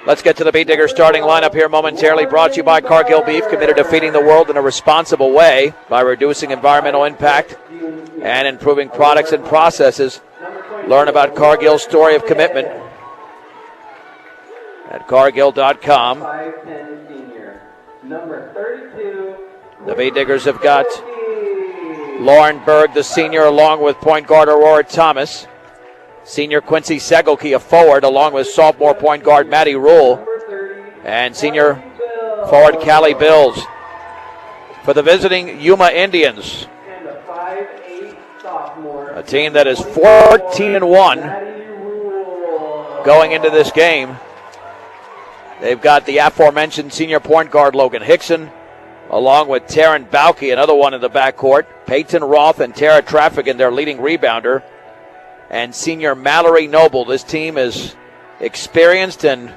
Let's get to the Beat Diggers starting lineup here momentarily. Brought to you by Cargill Beef, committed to feeding the world in a responsible way by reducing environmental impact and improving products and processes. Learn about Cargill's story of commitment at Cargill.com. The Beat Diggers have got Lauren Berg, the senior, along with point guard Aurora Thomas. Senior Quincy Segelke, a forward, along with sophomore point guard Maddie Rule. And senior forward Callie Bills. For the visiting Yuma Indians, a team that is 14-1 going into this game. They've got the aforementioned senior point guard Logan Hickson, along with Taryn Bauke, another one in the backcourt. Peyton Roth and Tara Traffican, their leading rebounder. And senior Mallory Noble. This team is experienced and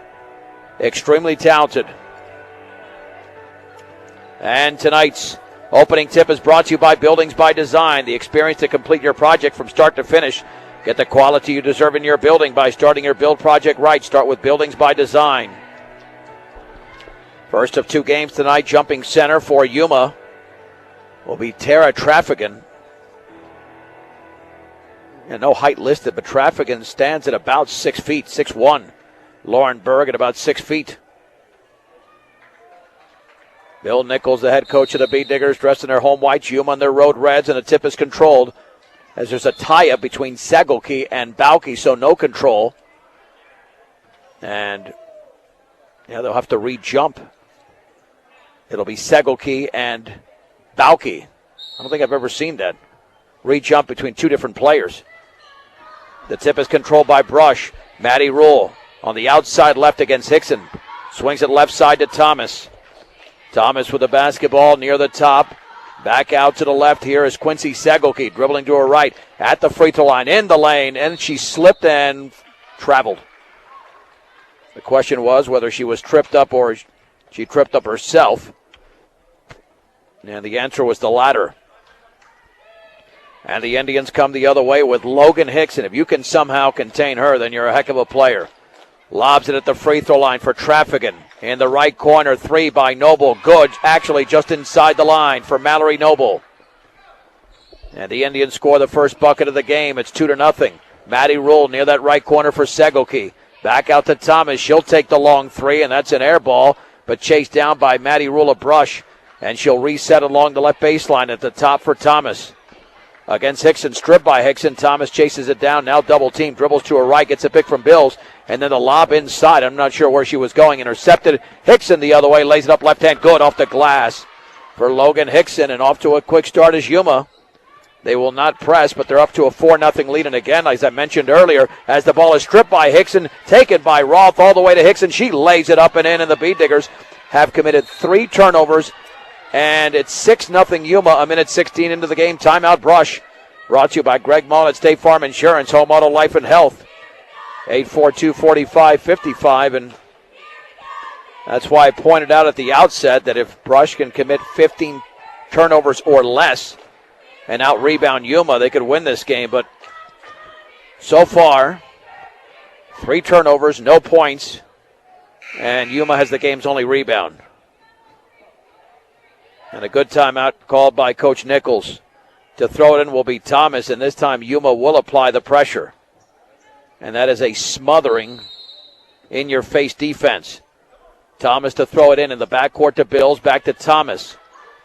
extremely talented. And tonight's opening tip is brought to you by Buildings by Design, the experience to complete your project from start to finish. Get the quality you deserve in your building by starting your build project right. Start with Buildings by Design. First of two games tonight, jumping center for Yuma will be Tara Traffican. And no height listed, but Traffican stands at about 6 feet, 6'1". Lauren Berg at about 6 feet. Bill Nichols, the head coach of the Beat Diggers, dressed in their home whites, Yuma in their road reds, and the tip is controlled as there's a tie-up between Segelke and Bauke, so no control. And they'll have to re-jump. It'll be Segelke and Bauke. I don't think I've ever seen that. Re-jump between two different players. The tip is controlled by Brush. Maddie Rule on the outside left against Hickson. Swings it left side to Thomas. Thomas with the basketball near the top. Back out to the left here is Quincy Segelke dribbling to her right at the free throw line in the lane, and she slipped and traveled. The question was whether she was tripped up or she tripped up herself. And the answer was the latter. And the Indians come the other way with Logan Hickson. If you can somehow contain her, then you're a heck of a player. Lobs it at the free throw line for Traffican. In the right corner, three by Noble. Good, actually just inside the line for Mallory Noble. And the Indians score the first bucket of the game. It's 2-0. Maddie Rule near that right corner for Segelke. Back out to Thomas. She'll take the long three, and that's an air ball, but chased down by Maddie Rule of Brush. And she'll reset along the left baseline at the top for Thomas. Against Hickson, stripped by Hickson. Thomas chases it down, now double team, dribbles to her right, gets a pick from Bills, and then the lob inside. I'm not sure where she was going. Intercepted. Hickson the other way, lays it up left hand, good off the glass for Logan Hickson, and off to a quick start is Yuma. They will not press, but they're up to a 4-0 lead. And again, as I mentioned earlier, as the ball is stripped by Hickson, taken by Roth all the way to Hickson. She lays it up and in, and the Beat Diggers have committed 3 turnovers. And it's 6-0 Yuma, a minute 16 into the game. Timeout Brush. Brought to you by Greg Mullen at State Farm Insurance, Home Auto Life and Health. 842-45-55. And that's why I pointed out at the outset that if Brush can commit 15 turnovers or less and out-rebound Yuma, they could win this game. But so far, 3 turnovers, no points, and Yuma has the game's only rebound. And a good timeout called by Coach Nichols. To throw it in will be Thomas, and this time Yuma will apply the pressure. And that is a smothering, in-your-face defense. Thomas to throw it in the backcourt to Bills, back to Thomas.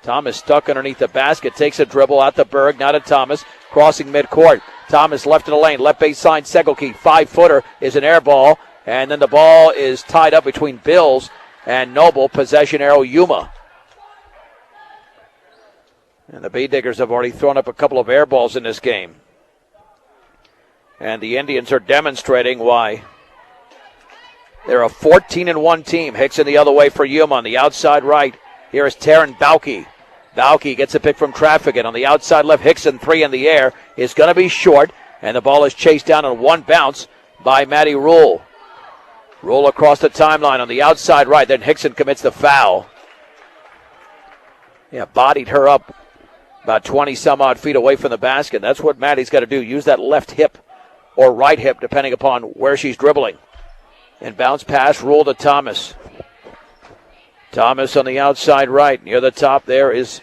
Thomas stuck underneath the basket, takes a dribble out to Berg, now to Thomas, crossing midcourt. Thomas left of the lane, left baseline, Segelke, 5-footer is an air ball, and then the ball is tied up between Bills and Noble, possession arrow Yuma. And the Beat Diggers have already thrown up a couple of air balls in this game. And the Indians are demonstrating why they're a 14-1 team. Hickson the other way for Yuma on the outside right. Here is Taryn Bauke. Bauke gets a pick from Traffican. On the outside left, Hickson, 3 in the air, is going to be short. And the ball is chased down on one bounce by Maddie Rule. Rule across the timeline on the outside right. Then Hickson commits the foul. Yeah, bodied her up about 20-some-odd feet away from the basket. That's what Maddie's got to do. Use that left hip or right hip, depending upon where she's dribbling. And bounce pass, Rule to Thomas. Thomas on the outside right. Near the top there is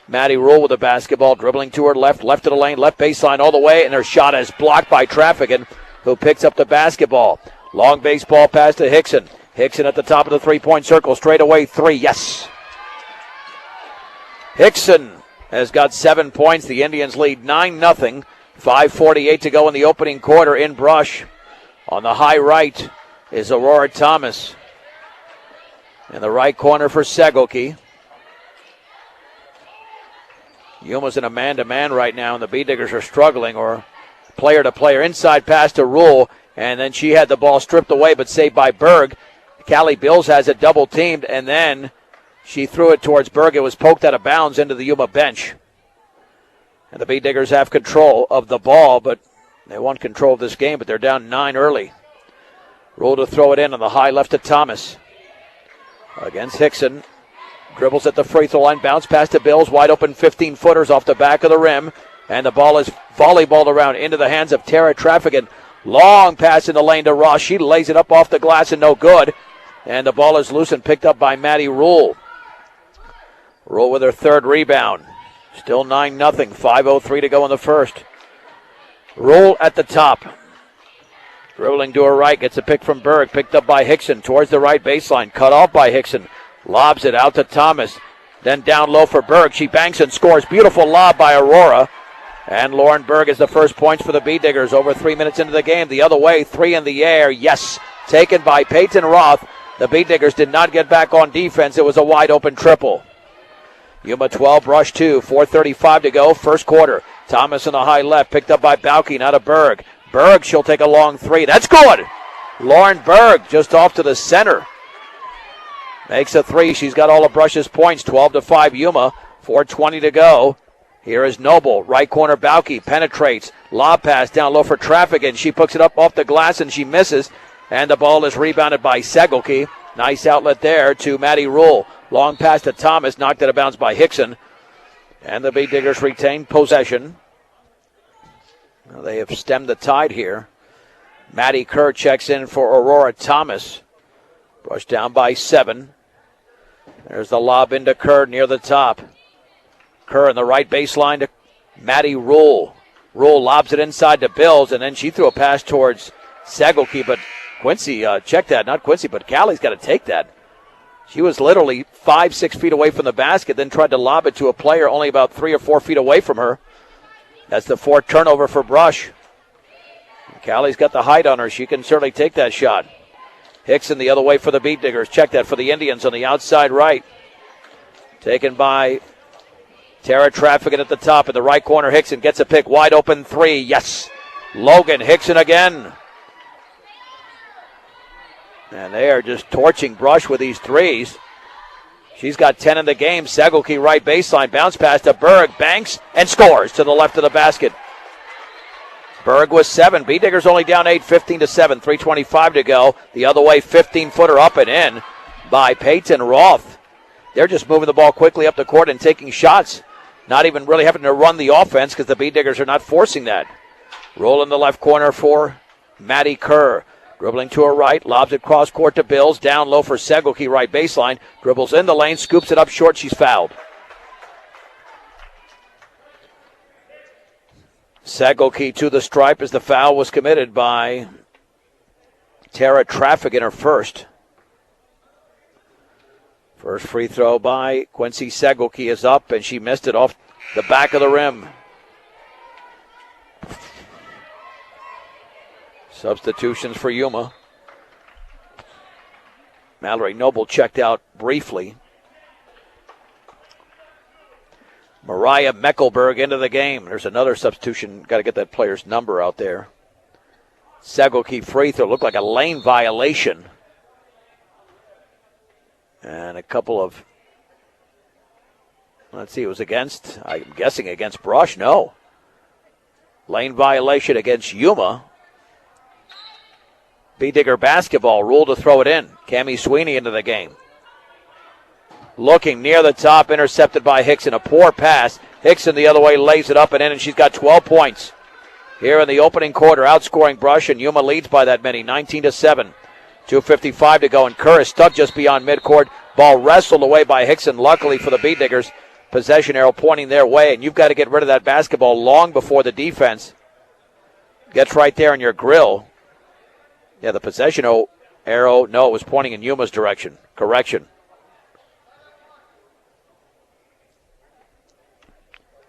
Maddie Rule with the basketball, dribbling to her left of the lane, left baseline all the way, and her shot is blocked by Traffican, who picks up the basketball. Long baseball pass to Hickson. Hickson at the top of the three-point circle, straight away three, yes. Hickson has got 7 points. The Indians lead 9-0. 5:48 to go in the opening quarter in Brush. On the high right is Aurora Thomas. In the right corner for Segelke. Yuma's in a man-to-man right now, and the B-Diggers are struggling, or player-to-player. Inside pass to Rule, and then she had the ball stripped away, but saved by Berg. Callie Bills has it double-teamed, and then she threw it towards Berg. It was poked out of bounds into the Yuma bench. And the B-Diggers have control of the ball, but they want control of this game, but they're down 9 early. Rule to throw it in on the high left to Thomas. Against Hickson. Dribbles at the free throw line. Bounce pass to Bills. Wide open 15-footers off the back of the rim. And the ball is volleyballed around into the hands of Tara Traffican. Long pass in the lane to Ross. She lays it up off the glass and no good. And the ball is loose and picked up by Maddie Rule. Rule with her third rebound. Still 9-0. 5:03 to go in the first. Rule at the top. Dribbling to her right. Gets a pick from Berg. Picked up by Hickson towards the right baseline. Cut off by Hickson. Lobs it out to Thomas. Then down low for Berg. She banks and scores. Beautiful lob by Aurora. And Lauren Berg is the first points for the B-Diggers over 3 minutes into the game. The other way, three in the air. Yes. Taken by Peyton Roth. The B-Diggers did not get back on defense. It was a wide open triple. Yuma 12, Brush 2. 4:35 to go. First quarter. Thomas on the high left. Picked up by Bauke. Now to Berg. Berg, she'll take a long three. That's good. Lauren Berg just off to the center. Makes a three. She's got all of Brush's points. 12-5 Yuma. 4:20 to go. Here is Noble. Right corner Bauke. Penetrates. Lob pass down low for Traffican. She puts it up off the glass and she misses. And the ball is rebounded by Segelke. Nice outlet there to Maddie Rule. Long pass to Thomas. Knocked out of bounds by Hickson. And the B-Diggers retain possession. Well, they have stemmed the tide here. Maddie Kerr checks in for Aurora Thomas. Brushed down by 7. There's the lob into Kerr near the top. Kerr in the right baseline to Maddie Rule. Rule lobs it inside to Bills, and then she threw a pass towards Segelke, but Quincy checked that. Not Quincy, but Callie's got to take that. She was literally 5-6 feet away from the basket, then tried to lob it to a player only about 3 or 4 feet away from her. That's the fourth turnover for Brush. Callie's got the height on her. She can certainly take that shot. Hickson the other way for the B-Diggers. Check that for the Indians on the outside right. Taken by Tara Traffican at the top. In the right corner, Hickson gets a pick. Wide open three. Yes. Logan Hickson again. And they are just torching Brush with these threes. She's got 10 in the game. Segelke right baseline. Bounce pass to Berg. Banks and scores to the left of the basket. Berg was 7. B-Diggers only down 8, 15-7. 3:25 to go. The other way, 15-footer up and in by Peyton Roth. They're just moving the ball quickly up the court and taking shots. Not even really having to run the offense because the B-Diggers are not forcing that. Roll in the left corner for Maddie Kerr. Dribbling to her right, lobs it cross court to Bills. Down low for Segelke, right baseline. Dribbles in the lane, scoops it up short. She's fouled. Segelke to the stripe as the foul was committed by Tara Traffican, her first. First free throw by Quincy Segelke is up, and she missed it off the back of the rim. Substitutions for Yuma. Mallory Noble checked out briefly. Mariah Meckelberg into the game. There's another substitution. Got to get that player's number out there. Segelke free throw. Looked like a lane violation. And a couple of, let's see, it was against, I'm guessing against Brush. No. Lane violation against Yuma. B-Digger basketball. Rule to throw it in. Cammie Sweeney into the game. Looking near the top, intercepted by Hickson. A poor pass. Hickson the other way lays it up and in, and she's got 12 points. Here in the opening quarter, outscoring Brush, and Yuma leads by that many, 19-7. 2:55 to go, and Kerr is stuck just beyond midcourt. Ball wrestled away by Hickson, luckily for the Bee Diggers. Possession arrow pointing their way, and you've got to get rid of that basketball long before the defense gets right there in your grill. Yeah, the possession arrow, no, it was pointing in Yuma's direction. Correction.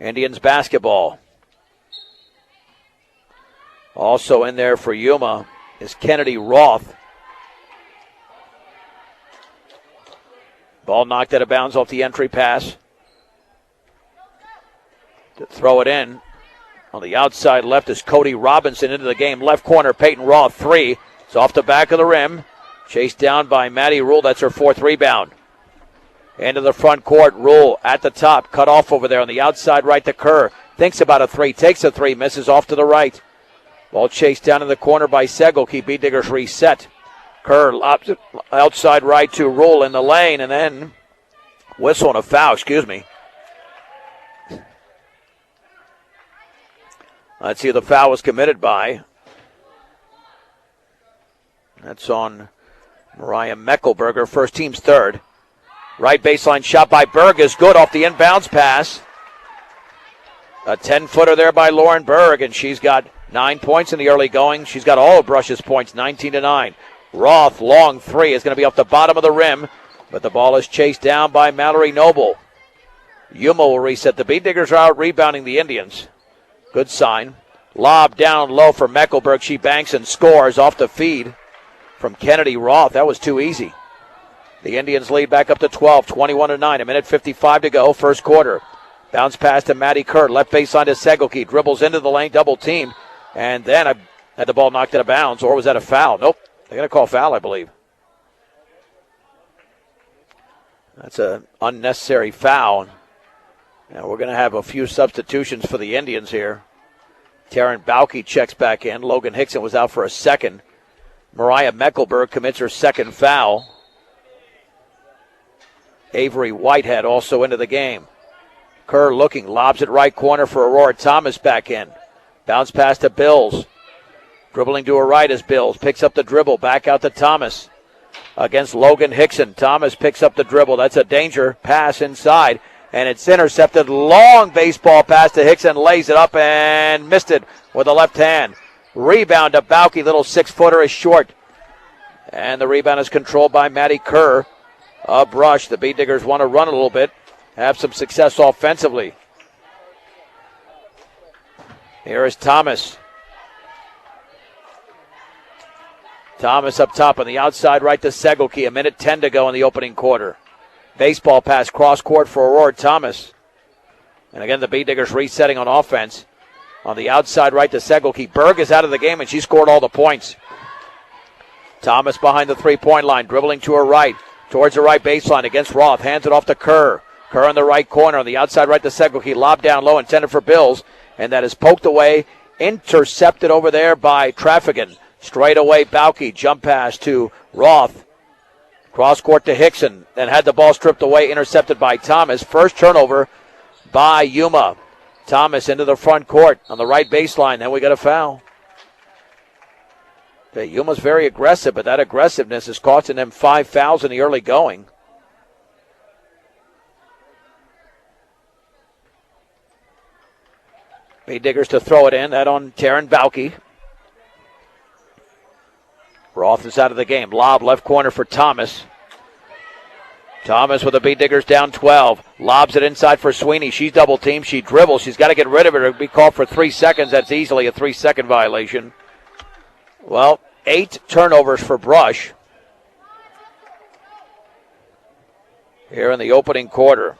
Indians basketball. Also in there for Yuma is Kennedy Roth. Ball knocked out of bounds off the entry pass. To throw it in. On the outside left is Cody Robinson into the game. Left corner, Peyton Roth, 3. It's off the back of the rim. Chased down by Maddie Rule. That's her 4th rebound. Into the front court. Rule at the top. Cut off over there on the outside right to Kerr. Thinks about a 3. Takes a 3. Misses off to the right. Ball chased down in the corner by Segelke. Bee Diggers reset. Kerr outside right to Rule in the lane. And then whistle and a foul. Excuse me. Let's see who the foul was committed by. That's on Mariah Meckelberger. First team's 3rd. Right baseline shot by Berg is good off the inbounds pass. A 10-footer there by Lauren Berg, and she's got 9 points in the early going. She's got all of Brush's points, 19-9. Roth, long 3, is going to be off the bottom of the rim, but the ball is chased down by Mallory Noble. Yuma will reset. The Bee Diggers are out rebounding the Indians. Good sign. Lob down low for Meckelberg. She banks and scores off the feed from Kennedy Roth. That was too easy. The Indians lead back up to 12, 21-9. A minute 55 to go, first quarter. Bounce pass to Maddie Kerr. Left baseline to Segelke. Dribbles into the lane, double teamed. And then had the ball knocked out of bounds. Or was that a foul? Nope. They're going to call foul, I believe. That's an unnecessary foul. Now we're going to have a few substitutions for the Indians here. Taryn Bauke checks back in. Logan Hickson was out for a second. Mariah Meckelberg commits her 2nd foul. Avery Whitehead also into the game. Kerr looking, lobs it right corner for Aurora Thomas back in. Bounce pass to Bills. Dribbling to her right is Bills. Picks up the dribble, back out to Thomas. Against Logan Hickson. Thomas picks up the dribble. That's a danger pass inside. And it's intercepted. Long baseball pass to Hickson. Lays it up and missed it with the left hand. Rebound to Bauke. Little 6-footer is short. And the rebound is controlled by Maddie Kerr. A brush. The Bee Diggers want to run a little bit. Have some success offensively. Here is Thomas. Thomas up top on the outside right to Segelke. A minute 10 to go in the opening quarter. Baseball pass cross court for Aurora Thomas. And again, the Bee Diggers resetting on offense. On the outside right to Segelke. Berg is out of the game, and she scored all the points. Thomas behind the three-point line, dribbling to her right. Towards the right baseline against Roth. Hands it off to Kerr. Kerr in the right corner. On the outside right to Segelke. Lob down low, intended for Bills. And that is poked away. Intercepted over there by Traffigan. Straight away, Bauke. Jump pass to Roth. Cross court to Hickson. Then had the ball stripped away. Intercepted by Thomas. First turnover by Yuma. Thomas into the front court on the right baseline. Then we got a foul. Okay, Yuma's very aggressive, but that aggressiveness is costing them 5 fouls in the early going. Bee Diggers to throw it in. That on Taryn Bauke. Roth is out of the game. Lob left corner for Thomas. Thomas with the Bee Diggers down 12. Lobs it inside for Sweeney. She's double teamed. She dribbles. She's got to get rid of it. It'll be called for 3 seconds. That's easily a 3-second violation. Well, 8 turnovers for Brush here in the opening quarter.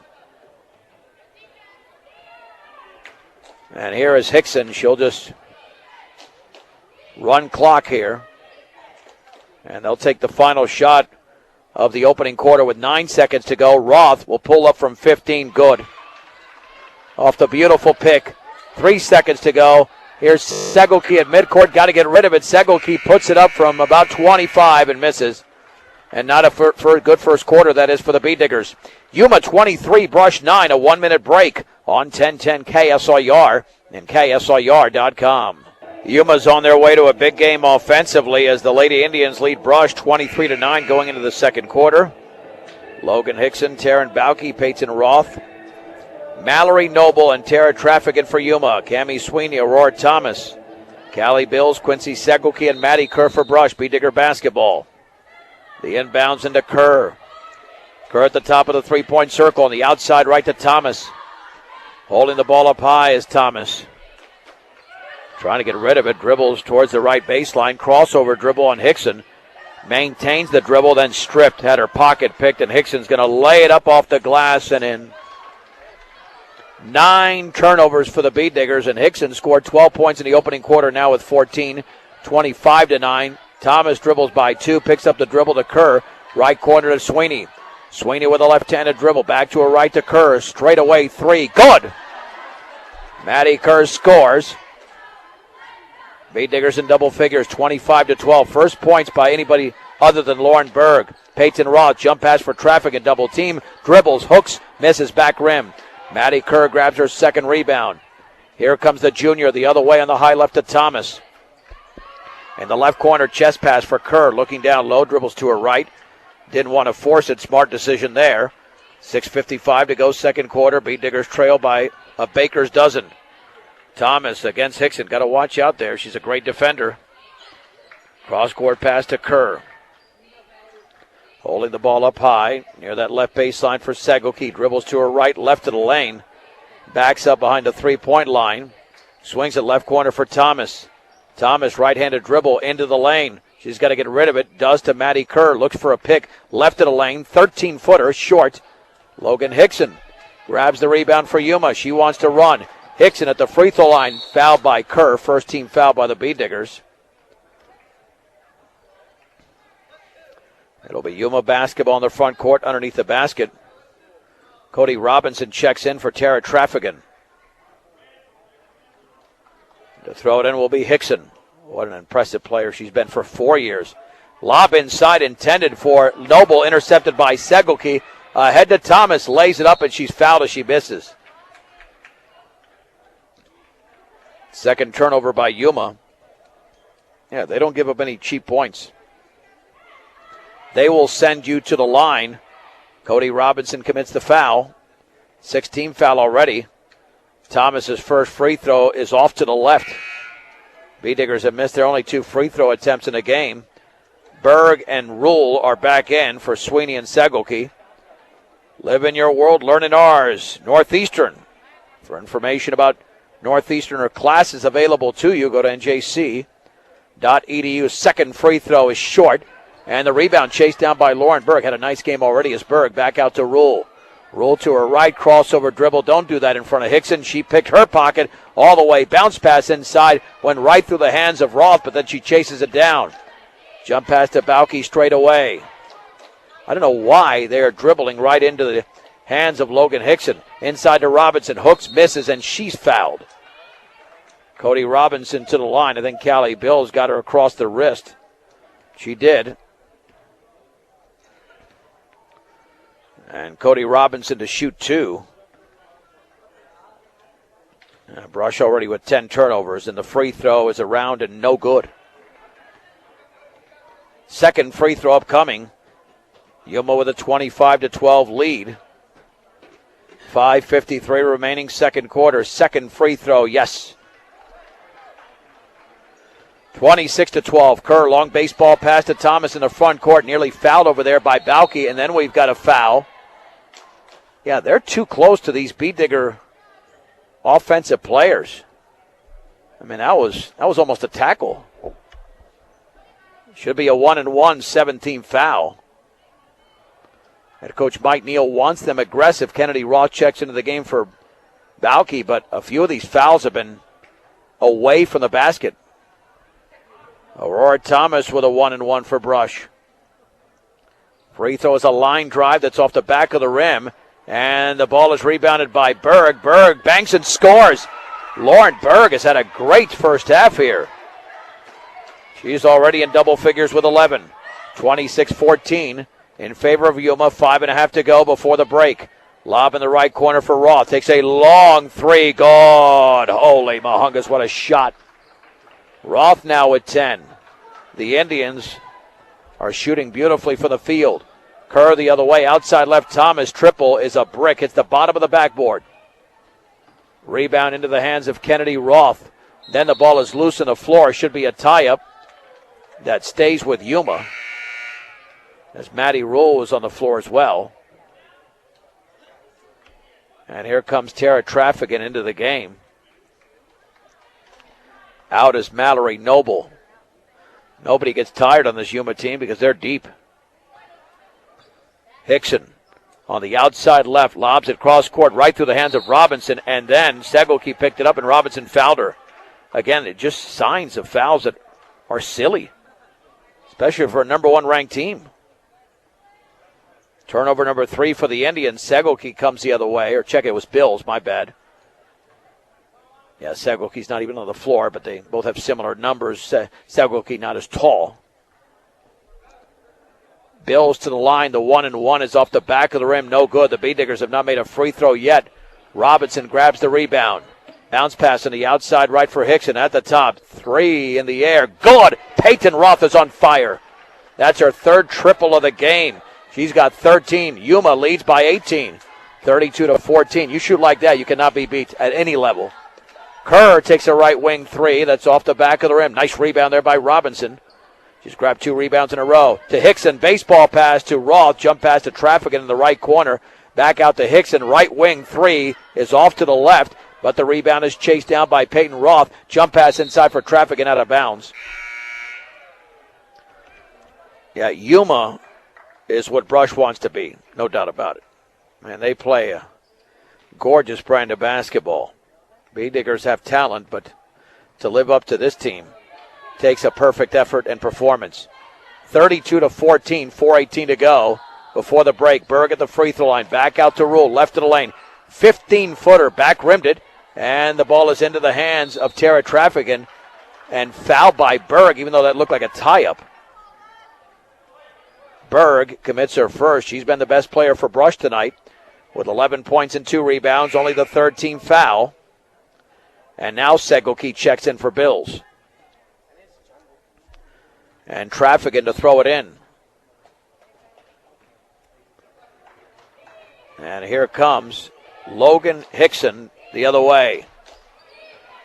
And here is Hickson. She'll just run clock here. And they'll take the final shot of the opening quarter with 9 seconds to go. Roth will pull up from 15. Good. Off the beautiful pick. 3 seconds to go. Here's Segelke at midcourt. Got to get rid of it. Segelke puts it up from about 25 and misses. And not a good first quarter, that is, for the Bee Diggers. Yuma 23, Brush 9, a 1-minute break on 1010 KSIR and KSIR.com. Yuma's on their way to a big game offensively as the Lady Indians lead Brush 23-9 going into the second quarter. Logan Hickson, Taryn Bauke, Peyton Roth, Mallory Noble, and Tara Traffican for Yuma. Cammie Sweeney, Aurora Thomas, Callie Bills, Quincy Segelke, and Maddie Kerr for Brush. B. Digger basketball. The inbounds into Kerr. Kerr at the top of the three-point circle on the outside right to Thomas. Holding the ball up high is Thomas. Trying to get rid of it. Dribbles towards the right baseline. Crossover dribble on Hickson. Maintains the dribble, then stripped. Had her pocket picked, and Hickson's going to lay it up off the glass and in. 9 turnovers for the Bee Diggers, and Hickson scored 12 points in the opening quarter, now with 14, 25-9. Thomas dribbles by 2, picks up the dribble to Kerr. Right corner to Sweeney. Sweeney with a left-handed dribble. Back to her right to Kerr. Straight away 3. Good! Maddie Kerr scores. Bee Diggers in double figures, 25-12. First points by anybody other than Lauren Berg. Peyton Roth, jump pass for traffic and double team. Dribbles, hooks, misses back rim. Maddie Kerr grabs her second rebound. Here comes the junior the other way on the high left to Thomas. In the left corner, chest pass for Kerr. Looking down low, dribbles to her right. Didn't want to force it. Smart decision there. 6:55 to go second quarter. Bee Diggers trail by a baker's dozen. Thomas against Hickson. Got to watch out there. She's a great defender. Cross-court pass to Kerr. Holding the ball up high near that left baseline for Segelke. Dribbles to her right, left of the lane. Backs up behind the three-point line. Swings it left corner for Thomas. Thomas, right-handed dribble into the lane. She's got to get rid of it. Does to Maddie Kerr. Looks for a pick. Left of the lane. 13-footer. Short. Logan Hickson grabs the rebound for Yuma. She wants to run. Hickson at the free throw line. Fouled by Kerr. First team foul by the Bee Diggers. It'll be Yuma basketball in the front court underneath the basket. Cody Robinson checks in for Tara Traffican. To throw it in will be Hickson. What an impressive player she's been for 4 years. Lob inside intended for Noble, intercepted by Segelke. Head to Thomas, lays it up, and she's fouled as she misses. Second turnover by Yuma. Yeah, they don't give up any cheap points. They will send you to the line. Cody Robinson commits the foul. 16 foul already. Thomas's first free throw is off to the left. Bee Diggers have missed their only 2 free throw attempts in the game. Berg and Rule are back in for Sweeney and Segelke. Live in your world, learn in ours. Northeastern. For information about Northeastern or classes available to you, go to njc.edu. Second free throw is short. And the rebound chased down by Lauren Berg. Had a nice game already as Berg back out to Rule. Rule to her right, crossover dribble. Don't do that in front of Hickson. She picked her pocket all the way. Bounce pass inside. Went right through the hands of Roth, but then she chases it down. Jump pass to Bauke straight away. I don't know why they are dribbling right into the hands of Logan Hickson. Inside to Robinson. Hooks, misses, and she's fouled. Cody Robinson to the line. I think Callie Bills got her across the wrist. She did. And Cody Robinson to shoot 2. Brush already with 10 turnovers, and the free throw is around and no good. Second free throw upcoming. Yuma with a 25-12 lead. 5:53 remaining second quarter. Second free throw, yes. 26-12. Kerr, long baseball pass to Thomas in the front court. Nearly fouled over there by Bauke, and then we've got a foul. Yeah, they're too close to these Bee Digger offensive players. I mean, that was almost a tackle. Should be a 1-1, 17 foul. Head coach Mike Neal wants them aggressive. Kennedy Roth checks into the game for Bauke, but a few of these fouls have been away from the basket. Aurora Thomas with a 1-1 for Brush. Free throw is a line drive that's off the back of the rim. And the ball is rebounded by Berg. Berg banks and scores. Lauren Berg has had a great first half here. She's already in double figures with 11. 26-14 in favor of Yuma. 5.5 to go before the break. Lob in the right corner for Roth. Takes a long 3. God, holy Mahungas, what a shot. Roth now with 10. The Indians are shooting beautifully for the field. Kerr the other way, outside left. Thomas, triple is a brick. It's the bottom of the backboard. Rebound into the hands of Kennedy Roth. Then the ball is loose on the floor. Should be a tie-up. That stays with Yuma. As Matty Rule is on the floor as well. And here comes Tara Traffican into the game. Out is Mallory Noble. Nobody gets tired on this Yuma team because they're deep. Hickson on the outside left, lobs it cross court right through the hands of Robinson, and then Segelke picked it up and Robinson fouled her. Again, it just signs of fouls that are silly, especially for a number one ranked team. Turnover number 3 for the Indians. Segelke comes the other way, or check it was Bills, my bad. Yeah, Segelke's not even on the floor, but they both have similar numbers. Segelke not as tall. Bills to the line. The 1-and-1 is off the back of the rim. No good. The B-Diggers have not made a free throw yet. Robinson grabs the rebound. Bounce pass on the outside right for Hickson at the top. 3 in the air. Good. Peyton Roth is on fire. That's her third triple of the game. She's got 13. Yuma leads by 18. 32-14. You shoot like that, you cannot be beat at any level. Kerr takes a right wing 3. That's off the back of the rim. Nice rebound there by Robinson. She's grabbed 2 rebounds in a row. To Hickson, baseball pass to Roth. Jump pass to Traffican in the right corner. Back out to Hickson. Right wing 3 is off to the left, but the rebound is chased down by Peyton Roth. Jump pass inside for Traffican out of bounds. Yeah, Yuma is what Brush wants to be. No doubt about it. Man, they play a gorgeous brand of basketball. B-Diggers have talent, but to live up to this team takes a perfect effort and performance. 32-14, 4:18 to go before the break. Berg at the free throw line. Back out to Rule, left of the lane. 15-footer, back rimmed it, and the ball is into the hands of Tara Traffican and fouled by Berg, even though that looked like a tie-up. Berg commits her first. She's been the best player for Brush tonight with 11 points and 2 rebounds, only the third team foul. And now Segelke checks in for Bills. And Traffican to throw it in. And here comes Logan Hickson the other way.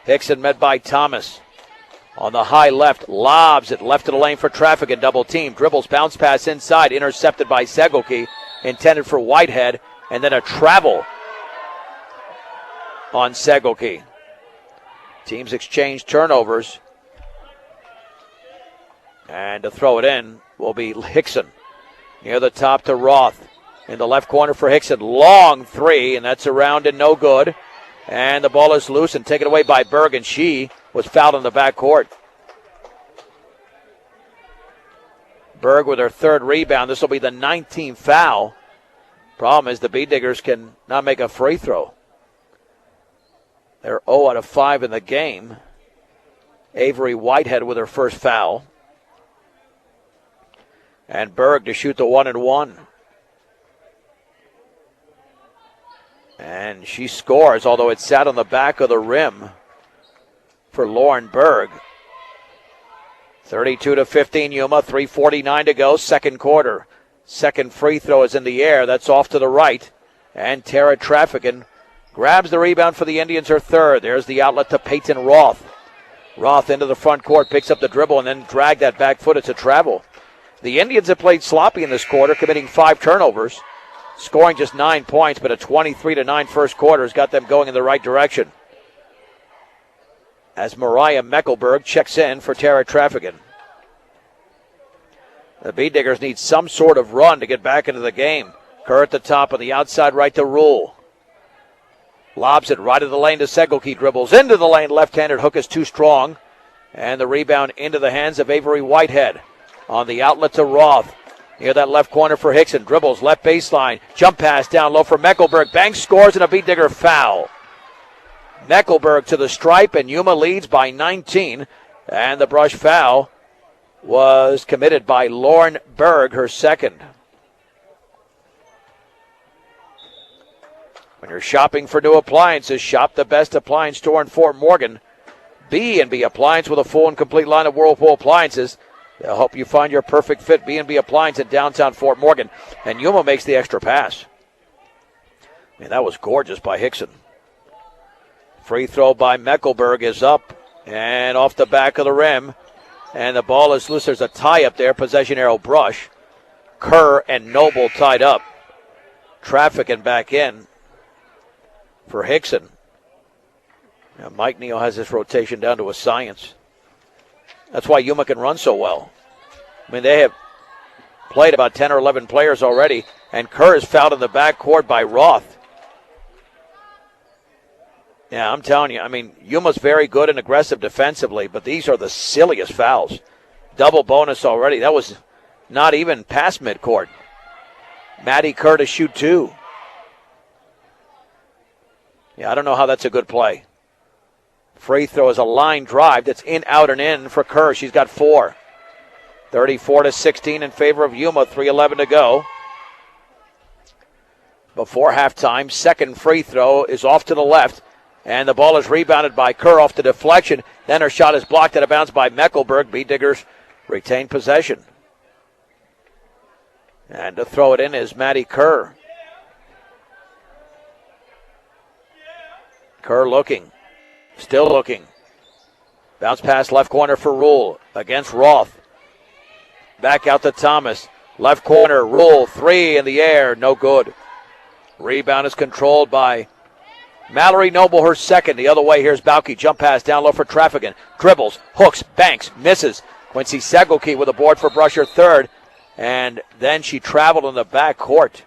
Hickson met by Thomas. On the high left, lobs it left of the lane for Traffican. Double team, dribbles, bounce pass inside, intercepted by Segelke, intended for Whitehead, and then a travel on Segelke. Teams exchange turnovers. And to throw it in will be Hickson. Near the top to Roth. In the left corner for Hickson. Long 3, and that's around and no good. And the ball is loose and taken away by Berg, and she was fouled in the backcourt. Berg with her third rebound. This will be the 19th foul. Problem is the B-Diggers can not make a free throw. They're 0 out of 5 in the game. Avery Whitehead with her first foul. And Berg to shoot the 1-and-1. And she scores, although it sat on the back of the rim for Lauren Berg. 32-15 Yuma, 3:49 to go, second quarter. Second free throw is in the air. That's off to the right. And Tara Traffican grabs the rebound for the Indians, her third. There's the outlet to Peyton Roth. Roth into the front court, picks up the dribble, and then dragged that back foot. It's a travel. The Indians have played sloppy in this quarter, committing 5 turnovers, scoring just 9 points, but a 23-9 first quarter has got them going in the right direction. As Mariah Meckelberg checks in for Tara Traffican. The B-Diggers need some sort of run to get back into the game. Kerr at the top on the outside right to Rule. Lobs it right of the lane to Segelke. Dribbles into the lane. Left-handed hook is too strong. And the rebound into the hands of Avery Whitehead. On the outlet to Roth. Near that left corner for Hickson. Dribbles left baseline. Jump pass down low for Meckelberg. Banks scores and a B-Digger foul. Meckelberg to the stripe, and Yuma leads by 19. And the brush foul was committed by Lauren Berg, her second. When you're shopping for new appliances, shop the best appliance store in Fort Morgan. B&B Appliance with a full and complete line of Whirlpool appliances. They'll help you find your perfect fit. B&B Appliance in downtown Fort Morgan. And Yuma makes the extra pass. Man, that was gorgeous by Hickson. Free throw by Meckelberg is up and off the back of the rim. And the ball is loose. There's a tie up there. Possession arrow brush. Kerr and Noble tied up. Trafficking back in for Hickson. Now Mike Neal has this rotation down to a science. That's why Yuma can run so well. I mean, they have played about 10 or 11 players already, and Kerr is fouled in the backcourt by Roth. Yeah, I'm telling you, I mean, Yuma's very good and aggressive defensively, but these are the silliest fouls. Double bonus already. That was not even past midcourt. Matty Kerr to shoot 2. Yeah, I don't know how that's a good play. Free throw is a line drive that's in, out, and in for Kerr. She's got 4. 34-16 in favor of Yuma. 3:11 to go. Before halftime, second free throw is off to the left, and the ball is rebounded by Kerr off the deflection. Then her shot is blocked out of bounds by Meckelberg. B-Diggers retain possession. And to throw it in is Matty Kerr. Kerr looking. Still looking. Bounce pass left corner for Rule against Roth. Back out to Thomas. Left corner, Rule, 3 in the air, no good. Rebound is controlled by Mallory Noble, her second. The other way, here's Bauke. Jump pass down low for Traffican. Dribbles, hooks, banks, misses. Quincy Segelke with a board for Brusher, third. And then she traveled in the backcourt.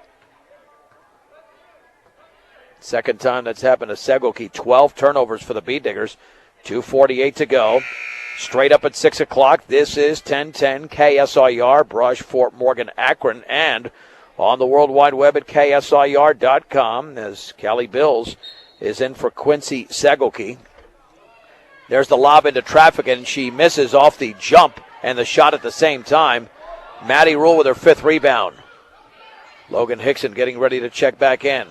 Second time that's happened to Segelke. 12 turnovers for the B-Diggers. 2:48 to go. Straight up at 6 o'clock. This is 1010 KSIR, Brush, Fort Morgan, Akron, and on the World Wide Web at KSIR.com as Callie Bills is in for Quincy Segelke. There's the lob into traffic, and she misses off the jump and the shot at the same time. Maddie Rule with her 5th rebound. Logan Hickson getting ready to check back in.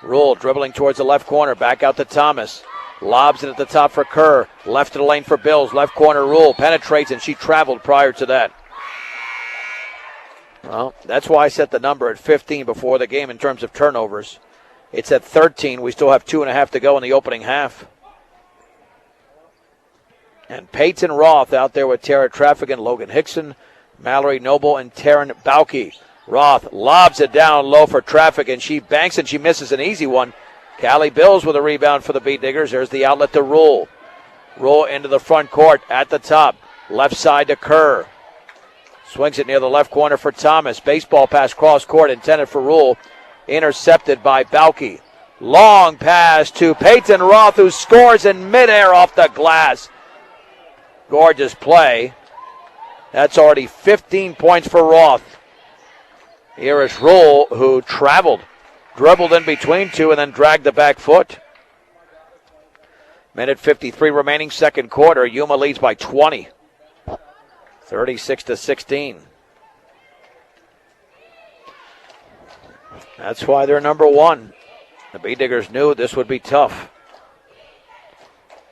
Rule dribbling towards the left corner, back out to Thomas. Lobs it at the top for Kerr. Left of the lane for Bills. Left corner, Rule penetrates, and she traveled prior to that. Well, that's why I set the number at 15 before the game in terms of turnovers. It's at 13. We still have 2.5 to go in the opening half. And Peyton Roth out there with Tara Traffican, Logan Hickson, Mallory Noble, and Taryn Bauke. Roth lobs it down low for Traffican. She banks and she misses an easy one. Callie Bills with a rebound for the B-Diggers. There's the outlet to Rule. Rule into the front court at the top. Left side to Kerr. Swings it near the left corner for Thomas. Baseball pass cross court intended for Rule. Intercepted by Bauke. Long pass to Peyton Roth, who scores in midair off the glass. Gorgeous play. That's already 15 points for Roth. Here is Rule, who traveled. Dribbled in between two and then dragged the back foot. Minute 53 remaining, second quarter. Yuma leads by 20. 36-16. That's why they're number one. The B-Diggers knew this would be tough.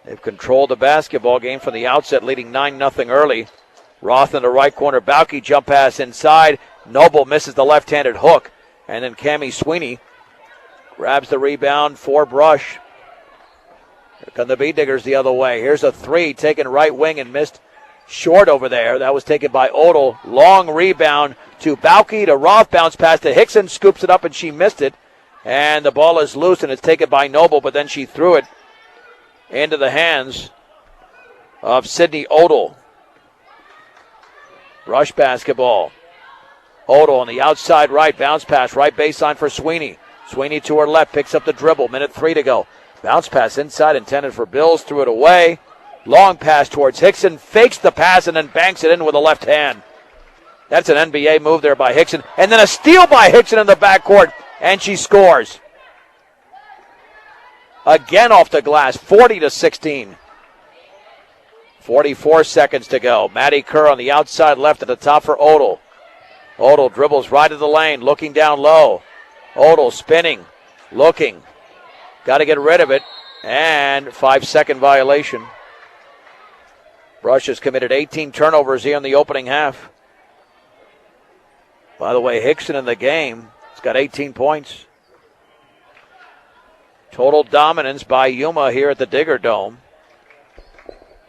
They've controlled the basketball game from the outset, leading 9-0 early. Roth in the right corner. Bauke jump pass inside. Noble misses the left-handed hook. And then Cammie Sweeney grabs the rebound for Brush. Here come the B-Diggers the other way. Here's a three taken right wing and missed short over there. That was taken by Odell. Long rebound to Bauke to Roth. Bounce pass to Hickson. Scoops it up and she missed it. And the ball is loose and it's taken by Noble, but then she threw it into the hands of Sydney Odell. Brush basketball. Odell on the outside right. Bounce pass right baseline for Sweeney. Sweeney to her left. Picks up the dribble. Minute 3 to go. Bounce pass inside intended for Bills. Threw it away. Long pass towards Hickson. Fakes the pass and then banks it in with the left hand. That's an NBA move there by Hickson. And then a steal by Hickson in the backcourt. And she scores. Again off the glass. 40-16. 44 seconds to go. Maddie Kerr on the outside left at the top for Odell. Odell dribbles right to the lane. Looking down low. Odell spinning. Looking. Got to get rid of it. And 5-second violation. Brush has committed 18 turnovers here in the opening half. By the way, Hickson in the game has got 18 points. Total dominance by Yuma here at the Digger Dome.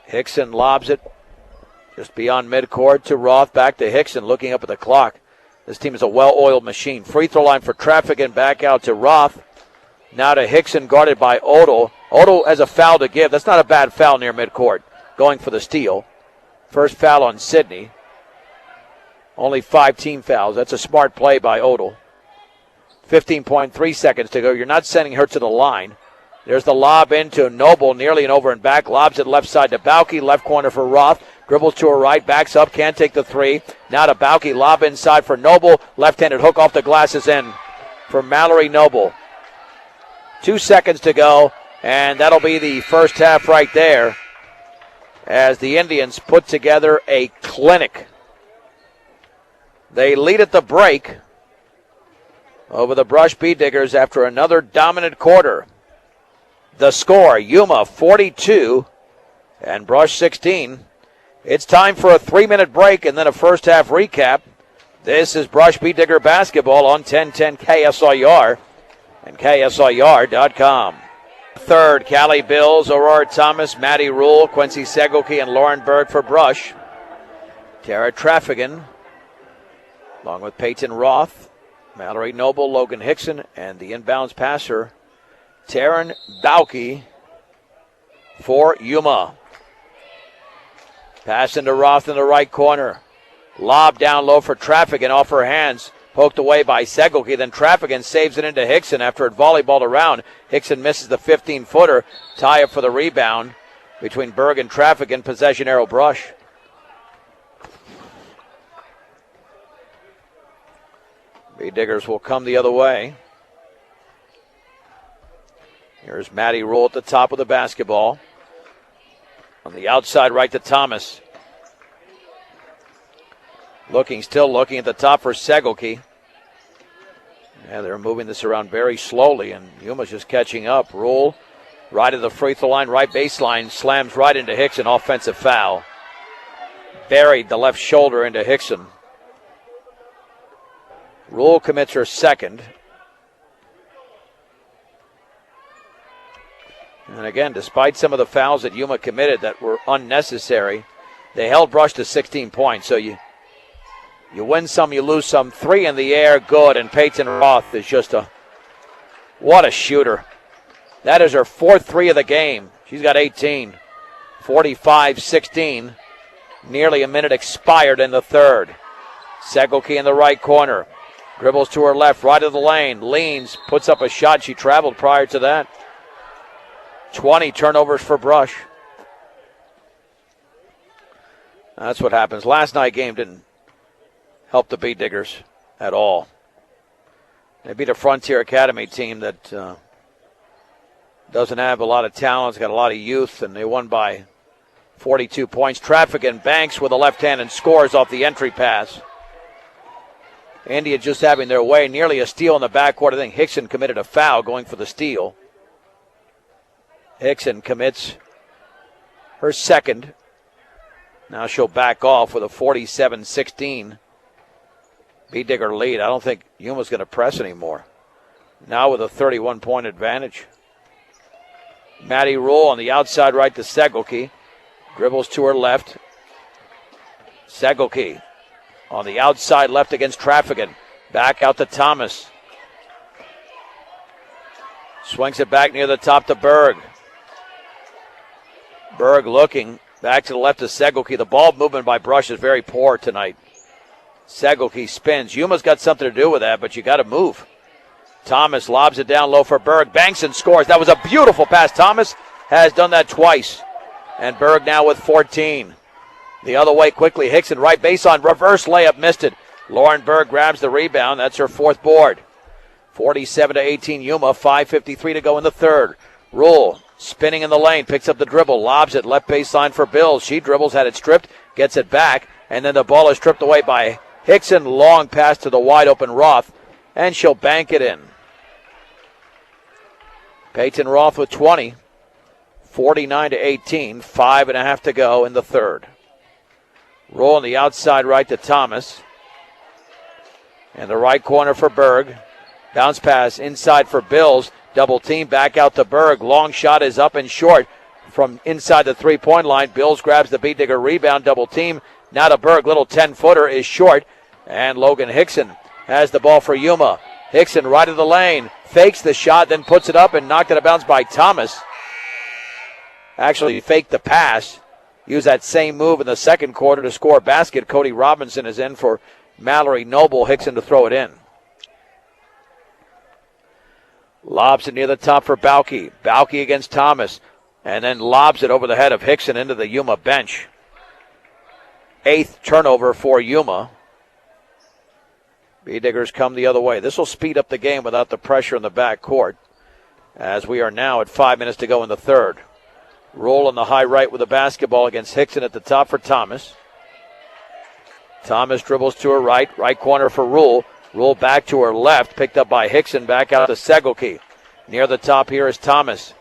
Hickson lobs it just beyond midcourt to Roth. Back to Hickson, looking up at the clock. This team is a well-oiled machine. Free throw line for Traffican, back out to Roth. Now to Hickson, guarded by Odell. Odell has a foul to give. That's not a bad foul near midcourt. Going for the steal. First foul on Sidney. Only 5 team fouls. That's a smart play by Odell. 15.3 seconds to go. You're not sending her to the line. There's the lob into Noble, nearly an over and back. Lobs it left side to Bauke. Left corner for Roth. Dribbles to her right. Backs up. Can't take the three. Now to Bauke. Lob inside for Noble. Left-handed hook off the glass is in for Mallory Noble. 2 seconds to go. And that'll be the first half right there, as the Indians put together a clinic. They lead at the break over the Brush Bee Diggers after another dominant quarter. The score, Yuma 42 and Brush 16. It's time for a 3-minute break and then a first half recap. This is Brush Bee Digger basketball on 1010 KSIR and KSIR.com. Third, Callie Bills, Aurora Thomas, Maddie Rule, Quincy Segelke, and Lauren Berg for Brush. Tara Traffigan, along with Peyton Roth, Mallory Noble, Logan Hickson, and the inbounds passer, Taryn Bauke for Yuma. Pass into Roth in the right corner. Lob down low for Traffigan off her hands. Poked away by Segelke. Then Traffigan saves it into Hickson after it volleyballed around. Hickson misses the 15-footer. Tie up for the rebound between Berg and Traffigan. Possession arrow Brush. Bee Diggers will come the other way. Here's Maddie Rule at the top of the basketball. On the outside right to Thomas. Still looking at the top for Segelke. Yeah, they're moving this around very slowly, and Yuma's just catching up. Rule right at the free throw line, right baseline, slams right into Hickson. Offensive foul. Buried the left shoulder into Hickson. Rule commits her second. And again, despite some of the fouls that Yuma committed that were unnecessary, they held Brush to 16 points. So you win some, you lose some. 3 in the air, good. And Peyton Roth is just what a shooter. That is her 4th 3 of the game. She's got 18. 45-16. Nearly a minute expired in the third. Segelke in the right corner. Dribbles to her left, right of the lane. Leans, puts up a shot. She traveled prior to that. 20 turnovers for Brush. That's what happens. Last night's game didn't help the Bee Diggers at all. They beat a Frontier Academy team that doesn't have a lot of talent. It's got a lot of youth, and they won by 42 points. Traffican banks with a left hand and scores off the entry pass. India just having their way. Nearly a steal in the backcourt. I think Hickson committed a foul going for the steal. Hickson commits her second. Now she'll back off with a 47-16 Bee Digger lead. I don't think Yuma's going to press anymore. Now with a 31-point advantage. Maddie Rule on the outside right to Segelke. Dribbles to her left. Segelke on the outside left against Traffican. Back out to Thomas. Swings it back near the top to Berg. Berg looking back to the left of Segelke. The ball movement by Brush is very poor tonight. Segelke spins. Yuma's got something to do with that, but you got to move. Thomas lobs it down low for Berg. Banks and scores. That was a beautiful pass. Thomas has done that twice. And Berg now with 14. The other way quickly. Hickson right baseline. Reverse layup. Missed it. Lauren Berg grabs the rebound. That's her 4th board. 47-18 Yuma. 5:53 to go in the third. Rule spinning in the lane. Picks up the dribble. Lobs it left baseline for Bills. She dribbles. Had it stripped. Gets it back. And then the ball is stripped away by Hickson. Long pass to the wide open Roth. And she'll bank it in. Peyton Roth with 20. 49-18, 5.5 to go in the third. Roll on the outside right to Thomas. And the right corner for Berg. Bounce pass inside for Bills. Double team back out to Berg. Long shot is up and short from inside the three-point line. Bills grabs the Beat Digger rebound. Double team. Now to Berg. Little 10-footer is short. And Logan Hickson has the ball for Yuma. Hickson right of the lane. Fakes the shot, then puts it up and knocked it out of bounds by Thomas. Actually faked the pass. Used that same move in the second quarter to score a basket. Cody Robinson is in for Mallory Noble. Hickson to throw it in. Lobs it near the top for Bauke. Bauke against Thomas. And then lobs it over the head of Hickson into the Yuma bench. 8th turnover for Yuma. B-Diggers come the other way. This will speed up the game without the pressure in the back court, as we are now at 5 minutes to go in the third. Roll on the high right with the basketball against Hickson at the top for Thomas. Thomas dribbles to her right. Right corner for Rule. Rule back to her left. Picked up by Hickson. Back out to Segelke. Near the top here is Thomas.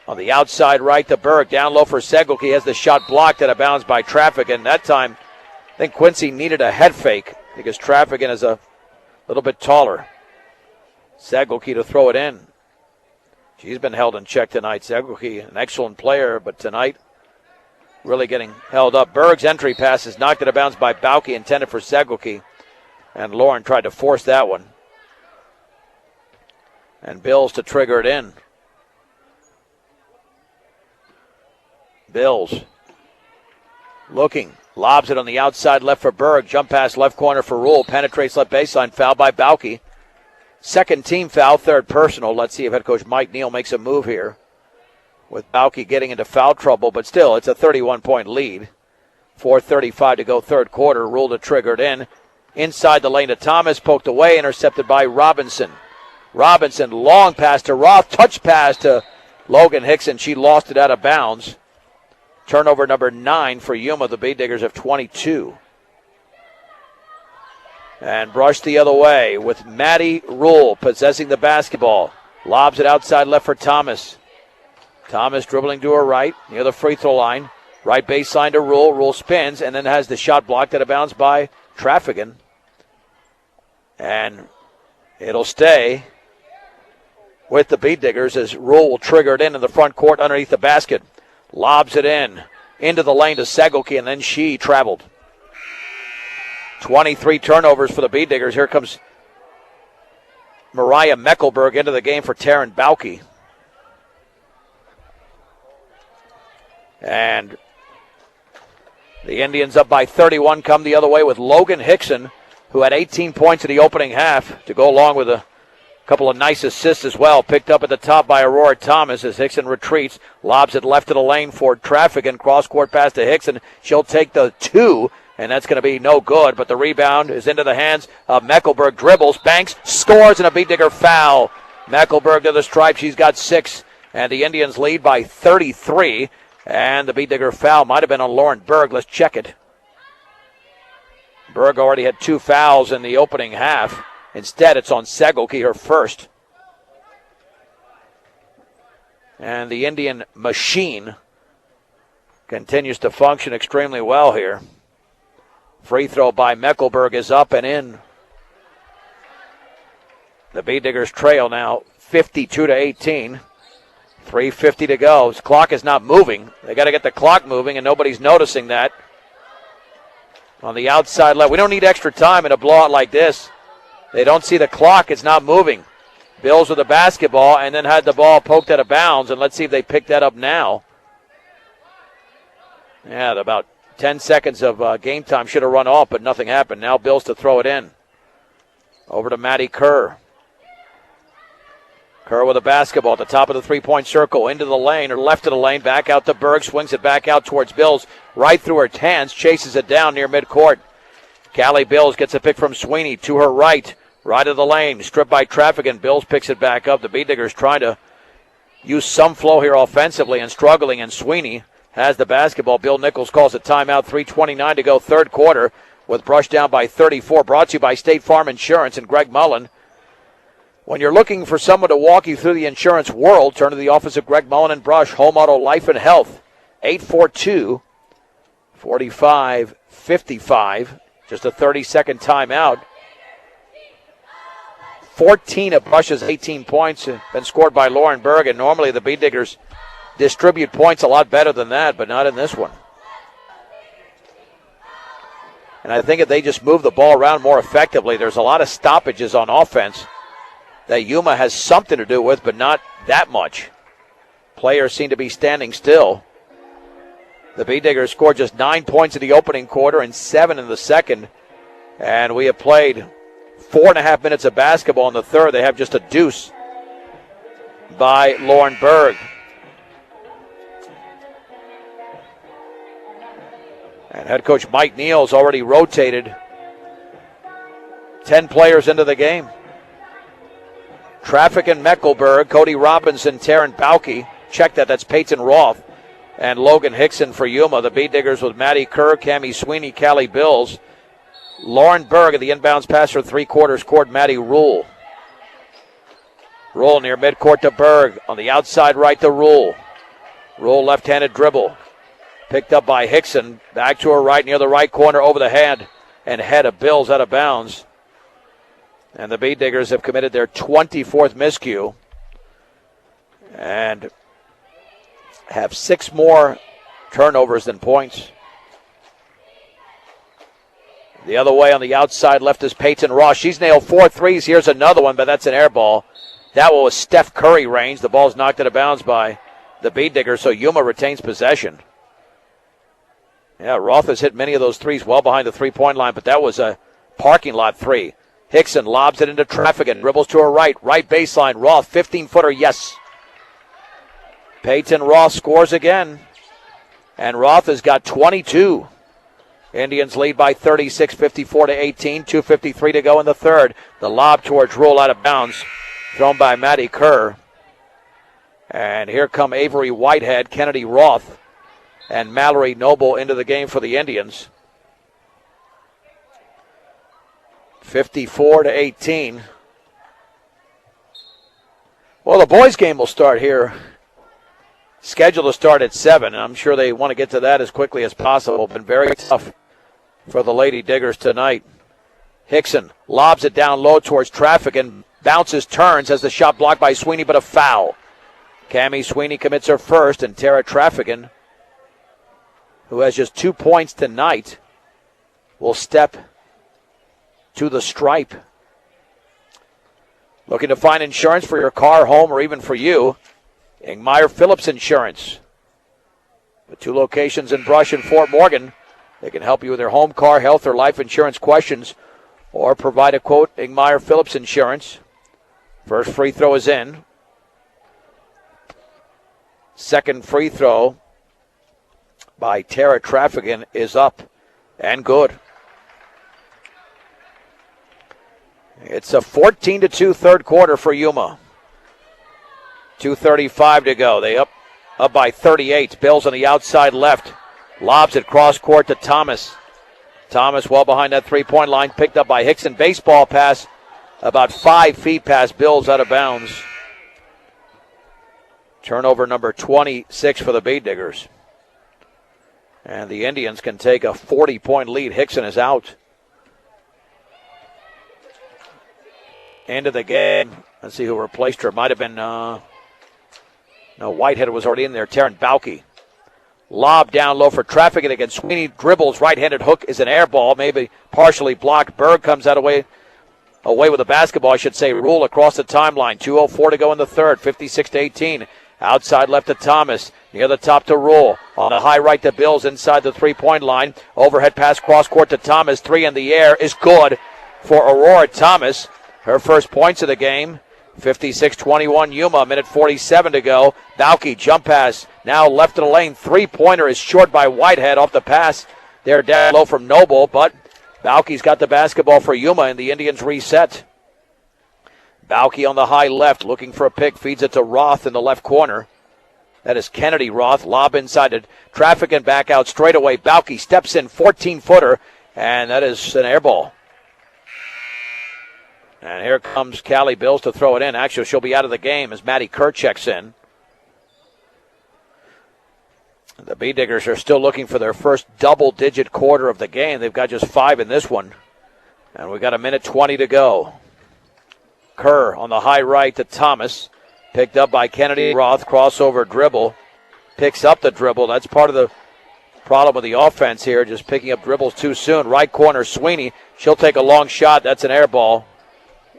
On the outside right to Berg. Down low for Segelke. Has the shot blocked out of bounds by Traffican. That time, I think Quincy needed a head fake because Traffican is a little bit taller. Segelke to throw it in. She's been held in check tonight. Segelke, an excellent player, but tonight really getting held up. Berg's entry pass is knocked out of bounds by Bauke, intended for Segelke. And Lauren tried to force that one. And Bills to trigger it in. Bills looking. Lobs it on the outside left for Berg. Jump pass left corner for Rule. Penetrates left baseline. Foul by Bauke. Second team foul, third personal. Let's see if head coach Mike Neal makes a move here. With Bauke getting into foul trouble, but still, it's a 31-point lead. 4:35 to go third quarter. Rule to trigger it in. Inside the lane to Thomas. Poked away. Intercepted by Robinson. Robinson, long pass to Roth. Touch pass to Logan Hickson. She lost it out of bounds. Turnover number 9 for Yuma. The B-Diggers have 22. And brushed the other way with Maddie Rule possessing the basketball. Lobs it outside left for Thomas. Thomas dribbling to her right near the free throw line. Right baseline to Rule. Rule spins and then has the shot blocked out of bounds by Traffican. And it'll stay with the B-Diggers as Rule will trigger it in the front court underneath the basket. Lobs it into the lane to Segelke, and then she traveled. 23 turnovers for the B-Diggers. Here comes Mariah Meckelberg into the game for Taryn Bauke. And the Indians up by 31 come the other way with Logan Hickson, who had 18 points in the opening half, to go along with a couple of nice assists as well. Picked up at the top by Aurora Thomas as Hickson retreats. Lobs it left of the lane for Traffican. Cross-court pass to Hickson. She'll take the 2, and that's going to be no good. But the rebound is into the hands of Meckelberg. Dribbles, banks, scores, and a B-Digger foul. Meckelberg to the stripe. She's got 6, and the Indians lead by 33. And the B-Digger foul might have been on Lauren Berg. Let's check it. Berg already had 2 fouls in the opening half. Instead, it's on Segelke, her first. And the Indian machine continues to function extremely well here. Free throw by Meckelberg is up and in. The B-Diggers trail now 52-18. 3:50 to go. This clock is not moving. They got to get the clock moving, and nobody's noticing that. On the outside left. We don't need extra time in a blowout like this. They don't see the clock. It's not moving. Bills with the basketball and then had the ball poked out of bounds. And let's see if they pick that up now. Yeah, about 10 seconds of game time should have run off, but nothing happened. Now Bills to throw it in. Over to Maddie Kerr. Kerr with the basketball at the top of the three-point circle. Into the lane or left of the lane. Back out to Berg. Swings it back out towards Bills. Right through her hands. Chases it down near midcourt. Callie Bills gets a pick from Sweeney to her right. Right of the lane. Stripped by Traffican. Bills picks it back up. The B-Diggers trying to use some flow here offensively and struggling. And Sweeney has the basketball. Bill Nichols calls a timeout. 3:29 to go third quarter with brush down by 34. Brought to you by State Farm Insurance and Greg Mullen. When you're looking for someone to walk you through the insurance world, turn to the office of Greg Mullen and Brush, Home Auto Life and Health, 842-4555. Just a 30-second timeout. 14 of Brush's 18 points have been scored by Lauren Berg, and normally the Bee Diggers distribute points a lot better than that, but not in this one. And I think if they just move the ball around more effectively, there's a lot of stoppages on offense that Yuma has something to do with, but not that much. Players seem to be standing still. The Bee Diggers scored just 9 points in the opening quarter and 7 in the second, and we have played 4.5 minutes of basketball in the third. They have just a deuce by Lauren Berg. And head coach Mike Neal's already rotated 10 players into the game. Traffic in Mecklenburg, Cody Robinson, Taryn Bauke. Check that, that's Peyton Roth. And Logan Hickson for Yuma. The Bee Diggers with Maddie Kerr, Cammie Sweeney, Callie Bills. Lauren Berg at the inbounds pass for 3/4 court, Maddie Rule. Rule near midcourt to Berg. On the outside right to Rule. Rule left-handed dribble. Picked up by Hickson. Back to her right near the right corner over the head. And head of Bills out of bounds. And the Bee Diggers have committed their 24th miscue. And have 6 more turnovers than points. The other way on the outside left is Peyton Ross. She's nailed 4 threes. Here's another one, but that's an air ball. That one was Steph Curry range. The ball's knocked out of bounds by the Bee Diggers, so Yuma retains possession. Yeah, Roth has hit many of those threes well behind the three-point line, but that was a parking lot three. Hickson lobs it into traffic and dribbles to her right. Right baseline. Roth, 15-footer, yes. Peyton Roth scores again. And Roth has got 22. Indians lead by 36, 54-18. 2:53 to go in the third. The lob towards Rule out of bounds. Thrown by Maddie Kerr. And here come Avery Whitehead, Kennedy Roth, and Mallory Noble into the game for the Indians. 54-18. Well, the boys' game will start here. Scheduled to start at 7. I'm sure they want to get to that as quickly as possible. Been very tough for the Lady Diggers tonight. Hickson lobs it down low towards traffic and bounces, turns, has the shot blocked by Sweeney, but a foul. Cammie Sweeney commits her first, and Tara Traffican, who has just 2 points tonight, will step to the stripe. Looking to find insurance for your car, home, or even for you? Ingmeyer Phillips Insurance. With 2 locations in Brush and Fort Morgan, they can help you with their home, car, health, or life insurance questions, or provide a quote. Ingmeyer Phillips Insurance. First free throw is in. Second free throw by Tara Traffican is up and good. It's a 14-2 third quarter for Yuma. 2:35 to go. They up by 38. Bills on the outside left. Lobs it cross court to Thomas. Thomas well behind that three-point line. Picked up by Hickson. Baseball pass about 5 feet past Bills out of bounds. Turnover number 26 for the Bee Diggers. And the Indians can take a 40-point lead. Hickson is out. End of the game. Let's see who replaced her. Might have been, no, Whitehead was already in there. Taryn Bauke. Lob down low for traffic, and again, Sweeney dribbles. Right-handed hook is an air ball, maybe partially blocked. Berg comes out away with the basketball, I should say. Rule across the timeline. 2:04 to go in the third. 56-18. Outside left to Thomas. Near the top to Rule. On the high right to Bills inside the three-point line. Overhead pass cross court to Thomas. 3 in the air is good for Aurora Thomas. Her first points of the game. 56-21 Yuma. Minute 47 to go. Bauke jump pass. Now left of the lane. Three-pointer is short by Whitehead off the pass. They're down low from Noble, but Bauke's got the basketball for Yuma, and the Indians reset. Bauke on the high left, looking for a pick. Feeds it to Roth in the left corner. That is Kennedy Roth. Lob inside to traffic and back out straight away. Bauke steps in, 14-footer, and that is an air ball. And here comes Callie Bills to throw it in. Actually, she'll be out of the game as Maddie Kerr checks in. The Bee Diggers are still looking for their first double-digit quarter of the game. They've got just 5 in this one. And we've got 1:20 to go. Kerr on the high right to Thomas. Picked up by Kennedy Roth. Crossover dribble. Picks up the dribble. That's part of the problem with the offense here, just picking up dribbles too soon. Right corner, Sweeney. She'll take a long shot. That's an air ball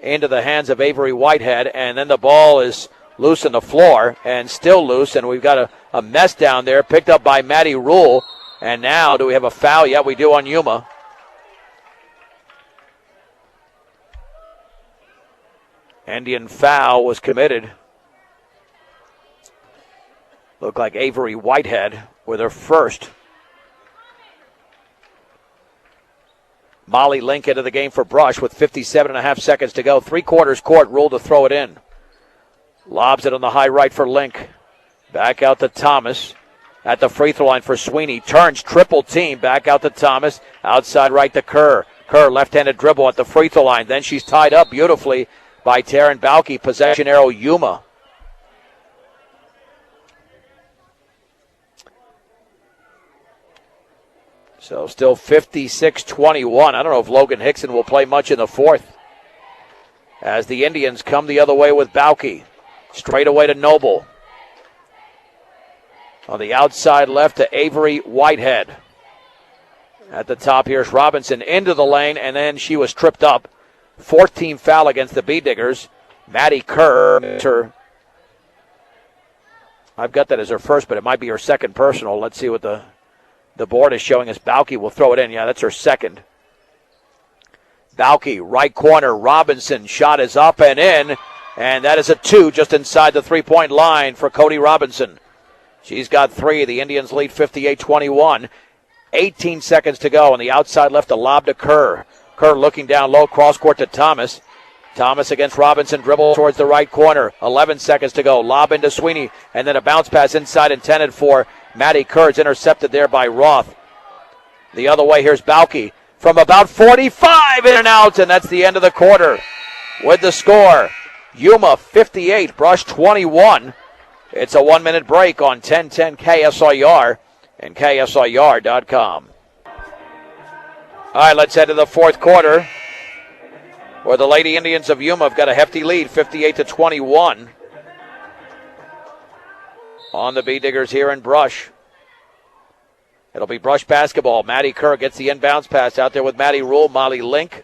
into the hands of Avery Whitehead. And then the ball is loose on the floor and still loose. And we've got a mess down there picked up by Maddie Rule. And now do we have a foul? Yeah, we do on Yuma. Indian foul was committed. Looked like Avery Whitehead with her first. Molly Link into the game for Brush with 57.5 seconds to go. 3/4 court, Rule to throw it in. Lobs it on the high right for Link. Back out to Thomas. At the free throw line for Sweeney. Turns, triple team. Back out to Thomas. Outside right to Kerr. Kerr left-handed dribble at the free throw line. Then she's tied up beautifully by Taryn Balke. Possession arrow Yuma. So still 56-21. I don't know if Logan Hickson will play much in the fourth. As the Indians come the other way with Balke. Straight away to Noble. On the outside left to Avery Whitehead. At the top, here's Robinson into the lane, and then she was tripped up. 14th foul against the Bee Diggers. Maddie Kerr. I've got that as her first, but it might be her second personal. Let's see what the board is showing us. Balke will throw it in. Yeah, that's her second. Balke, right corner. Robinson, shot is up and in. And that is a 2 just inside the three-point line for Cody Robinson. She's got 3. The Indians lead 58-21. 18 seconds to go. On the outside left, a lob to Kerr. Kerr looking down low, cross court to Thomas. Thomas against Robinson, dribble towards the right corner. 11 seconds to go. Lob into Sweeney. And then a bounce pass inside intended for Maddie Kerr. It's intercepted there by Roth. The other way, here's Balke from about 45, in and out, and that's the end of the quarter. With the score, Yuma 58, Brush 21. It's a 1-minute break on 1010 KSIR and KSIR.com. All right, let's head to the fourth quarter, where the Lady Indians of Yuma have got a hefty lead, 58-21. On the Bee Diggers here in Brush. It'll be Brush basketball. Maddie Kerr gets the inbounds pass out there with Maddie Rule, Molly Link,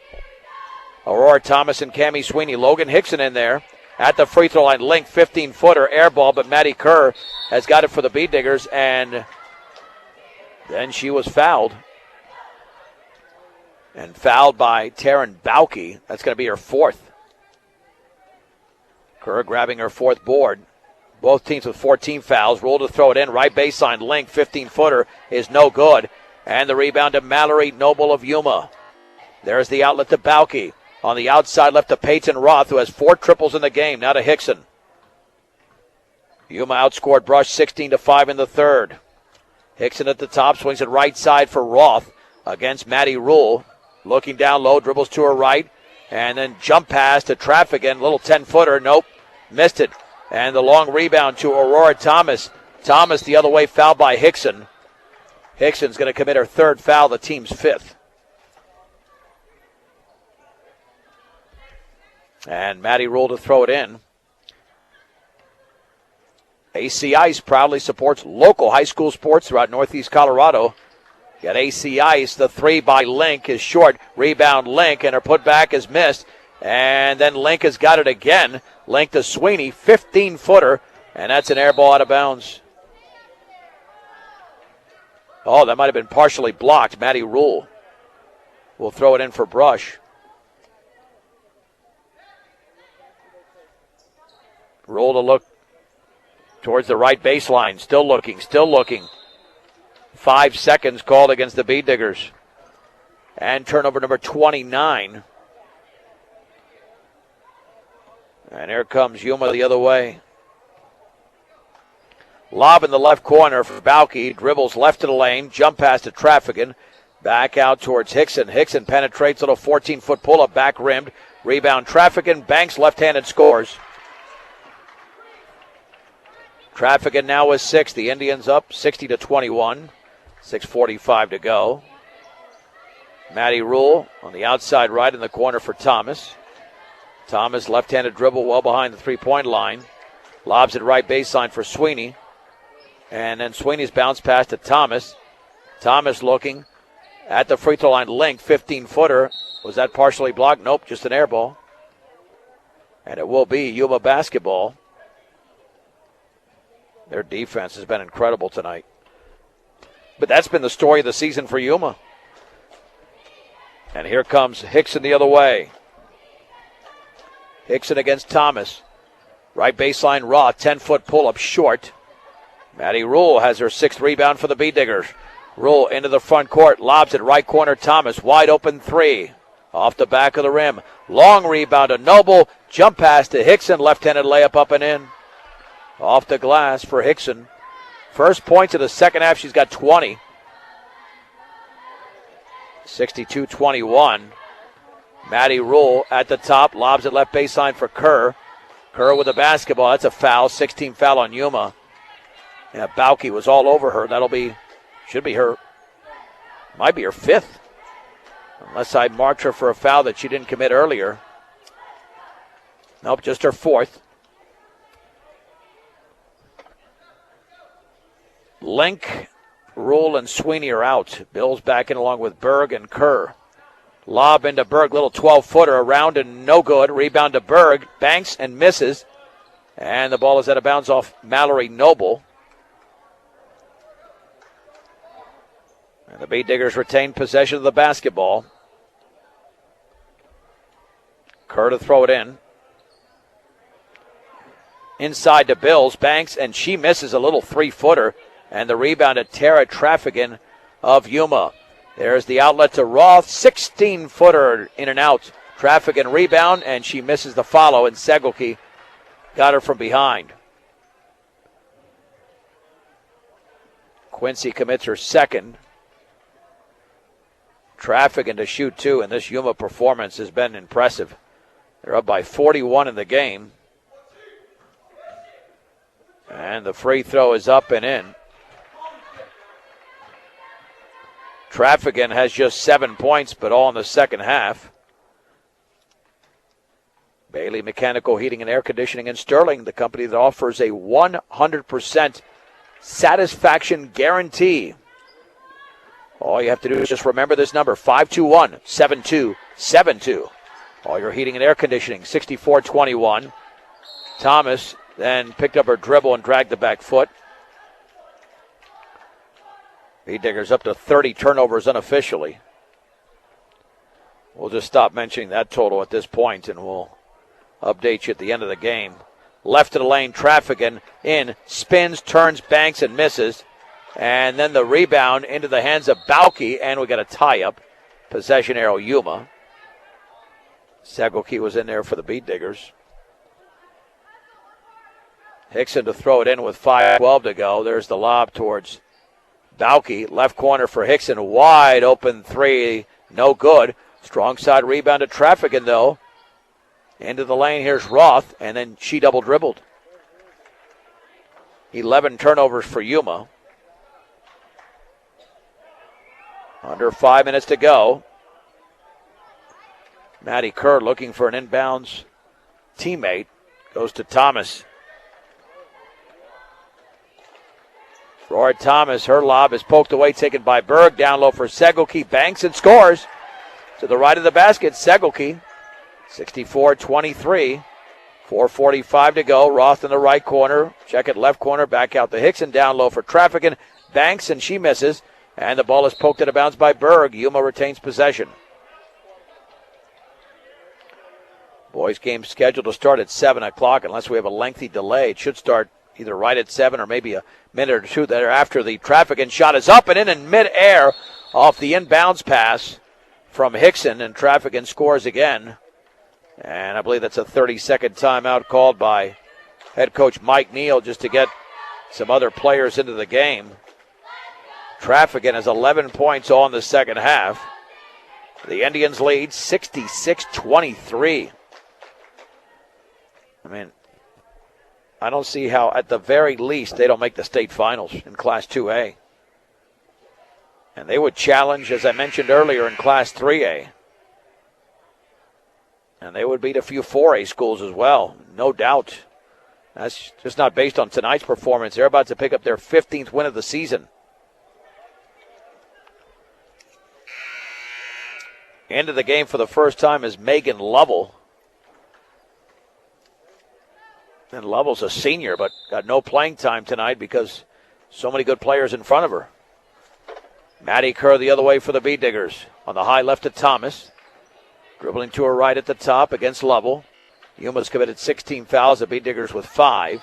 Aurora Thomas, and Cammie Sweeney. Logan Hickson in there at the free throw line. Link, 15-footer, air ball, but Maddie Kerr has got it for the Bee Diggers, and then she was fouled. And fouled by Taryn Balke. That's going to be her fourth. Kerr grabbing her fourth board. Both teams with 14 fouls. Rule to throw it in. Right baseline. Link, 15-footer, is no good. And the rebound to Mallory Noble of Yuma. There's the outlet to Balke. On the outside left to Peyton Roth, who has 4 triples in the game. Now to Hickson. Yuma outscored Brush 16-5 in the third. Hickson at the top, swings it right side for Roth against Maddie Rule. Looking down low, dribbles to her right. And then jump pass to Traffican. Little 10-footer. Nope. Missed it. And the long rebound to Aurora Thomas. Thomas the other way, fouled by Hickson. Hickson's going to commit her third foul, the team's fifth. And Maddie Rule to throw it in. AC Ice proudly supports local high school sports throughout Northeast Colorado. Got AC Ice. The 3 by Link is short. Rebound Link, and her putback is missed. And then Link has got it again. Link to Sweeney, 15-footer, and that's an air ball out of bounds. Oh, that might have been partially blocked. Maddie Rule will throw it in for Brush. Rule to look towards the right baseline. Still looking. 5 seconds called against the Bee Diggers. And turnover number 29. And here comes Yuma the other way. Lob in the left corner for Balke. Dribbles left to the lane. Jump pass to Traffican. Back out towards Hickson. Hickson penetrates, little 14-foot pull-up, back rimmed. Rebound Trafficking. Banks left-handed scores. Trafficking now with 6. The Indians up 60-21. 6:45 to go. Maddie Rule on the outside right in the corner for Thomas. Thomas left-handed dribble well behind the three-point line. Lobs it right baseline for Sweeney. And then Sweeney's bounce pass to Thomas. Thomas looking at the free throw line link, 15-footer. Was that partially blocked? Nope, just an air ball. And it will be Yuma basketball. Their defense has been incredible tonight. But that's been the story of the season for Yuma. And here comes Hickson the other way. Hickson against Thomas. Right baseline, Raw, 10-foot pull-up short. Maddie Rule has her 6th rebound for the Bee-Diggers. Rule into the front court, lobs it right corner, Thomas, wide open 3. Off the back of the rim. Long rebound to Noble. Jump pass to Hickson, left-handed layup up and in. Off the glass for Hickson. First points of the second half, she's got 20. 62-21. Maddie Rule at the top, lobs it left baseline for Kerr. Kerr with the basketball, that's a foul, 16 foul on Yuma. Yeah, Bauke was all over her. Should be her, might be her 5th. Unless I marked her for a foul that she didn't commit earlier. Nope, just her 4th. Link, Rule, and Sweeney are out. Bill's back in along with Berg and Kerr. Lob into Berg, little 12-footer around and no good. Rebound to Berg, banks and misses. And the ball is out of bounds off Mallory Noble. And the Bee-Diggers retain possession of the basketball. Kerr to throw it in. Inside to Bills, banks, and she misses a little 3-footer. And the rebound at Tara Trafficking of Yuma. There's the outlet to Roth, 16-footer in and out. Trafficking rebound, and she misses the follow, and Segelke got her from behind. Quincy commits her 2nd. Trafficking to shoot 2, and this Yuma performance has been impressive. They're up by 41 in the game. And the free throw is up and in. Trafficking has just 7 points, but all in the second half. Bailey Mechanical Heating and Air Conditioning in Sterling, the company that offers a 100% satisfaction guarantee. All you have to do is just remember this number, 521-7272. All your heating and air conditioning, 64-21. Thomas then picked up her dribble and dragged the back foot. Bee-Diggers up to 30 turnovers unofficially. We'll just stop mentioning that total at this point, and we'll update you at the end of the game. Left to the lane, Trafficking in, spins, turns, banks, and misses. And then the rebound into the hands of Bauke, and we got a tie-up. Possession arrow, Yuma. Segelke was in there for the Bee-Diggers. Hickson to throw it in with 5:12 to go. There's the lob towards Bauke, left corner for Hickson, wide open 3, no good. Strong side rebound to Trafficking, though. Into the lane, here's Roth, and then she double dribbled. 11 turnovers for Yuma. Under 5 minutes to go. Maddie Kerr looking for an inbounds teammate. Goes to Thomas. Roy Thomas, her lob is poked away, taken by Berg. Down low for Segelke, banks and scores. To the right of the basket, Segelke, 64-23. 4:45 to go. Roth in the right corner. Check it left corner, back out to Hickson. Down low for Trafficking, banks and she misses. And the ball is poked out of bounds by Berg. Yuma retains possession. Boys game scheduled to start at 7 o'clock unless we have a lengthy delay. It should start either right at 7 or maybe a minute or two thereafter. The Trafficking shot is up and in midair off the inbounds pass from Hickson, and Trafficking scores again. And I believe that's a 30-second timeout called by head coach Mike Neal just to get some other players into the game. Trafficking has 11 points all in the second half. The Indians lead 66-23. I mean, I don't see how, at the very least, they don't make the state finals in Class 2A. And they would challenge, as I mentioned earlier, in Class 3A. And they would beat a few 4A schools as well, no doubt. That's just not based on tonight's performance. They're about to pick up their 15th win of the season. Into the game for the first time is Megan Lovell. And Lovell's a senior, but got no playing time tonight because so many good players in front of her. Maddie Kerr the other way for the Bee Diggers. On the high left to Thomas. Dribbling to her right at the top against Lovell. Yuma's committed 16 fouls. The Bee Diggers with 5.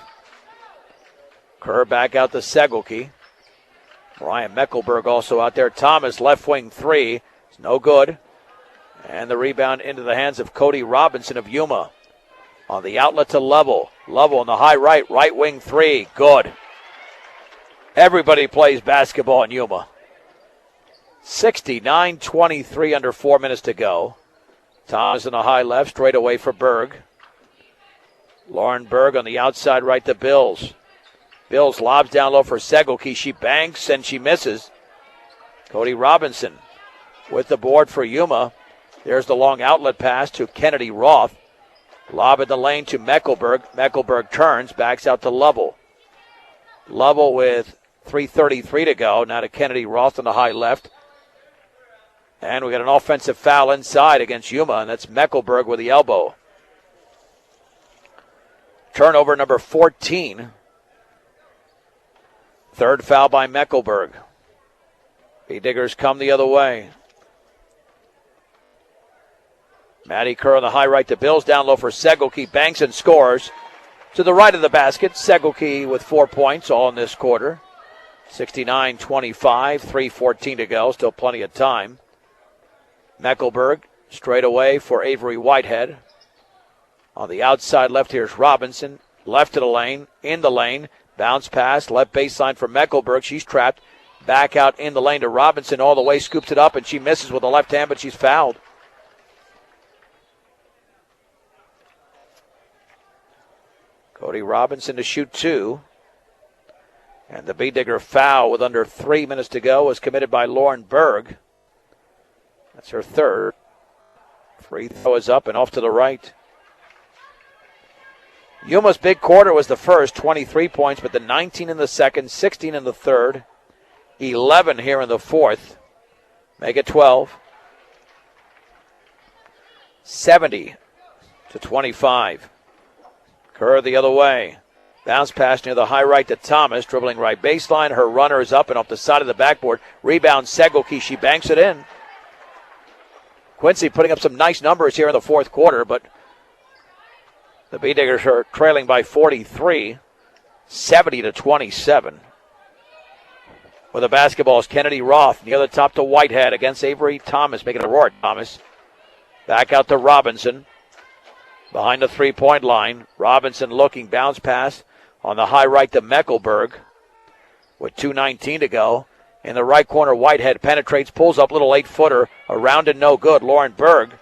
Kerr back out to Segelke. Ryan Meckelberg also out there. Thomas left wing 3. It's no good. And the rebound into the hands of Cody Robinson of Yuma. On the outlet to Lovell. Lovell on the high right wing 3. Good. Everybody plays basketball in Yuma. 69-23 under 4 minutes to go. Thomas on the high left, straight away for Berg. Lauren Berg on the outside right to Bills. Bills lobs down low for Segelke. She banks and she misses. Cody Robinson with the board for Yuma. There's the long outlet pass to Kennedy Roth. Lob in the lane to Meckelberg. Meckelberg turns, backs out to Lovell. Lovell with 3:33 to go. Now to Kennedy Roth on the high left. And we got an offensive foul inside against Yuma, and that's Meckelberg with the elbow. Turnover number 14. Third foul by Meckelberg. Bee Diggers come the other way. Maddie Kerr on the high right to Bills. Down low for Segelke. Banks and scores. To the right of the basket, Segelke with 4 points all in this quarter. 69-25, 3:14 to go. Still plenty of time. Meckelberg straight away for Avery Whitehead. On the outside left, here's Robinson. Left to the lane, in the lane. Bounce pass, left baseline for Meckelberg. She's trapped. Back out in the lane to Robinson all the way. Scoops it up, and she misses with the left hand, but she's fouled. Cody Robinson to shoot 2. And the Bee Digger foul with under 3 minutes to go was committed by Lauren Berg. That's her third. Free throw is up and off to the right. Yuma's big quarter was the first, 23 points, but the 19 in the second, 16 in the third, 11 here in the fourth. Make it 12. 70-25. Kerr the other way. Bounce pass near the high right to Thomas. Dribbling right baseline. Her runner is up and off the side of the backboard. Rebound Segelke. She banks it in. Quincy putting up some nice numbers here in the fourth quarter, but the Bee Diggers are trailing by 43, 70-27. With the basketball is Kennedy Roth near the top to Whitehead against Avery Thomas, making a roar. Thomas back out to Robinson behind the three-point line. Robinson looking, bounce pass on the high right to Meckelberg with 2:19 to go. In the right corner, Whitehead penetrates, pulls up, little 8-footer, around and no good. Lauren Berg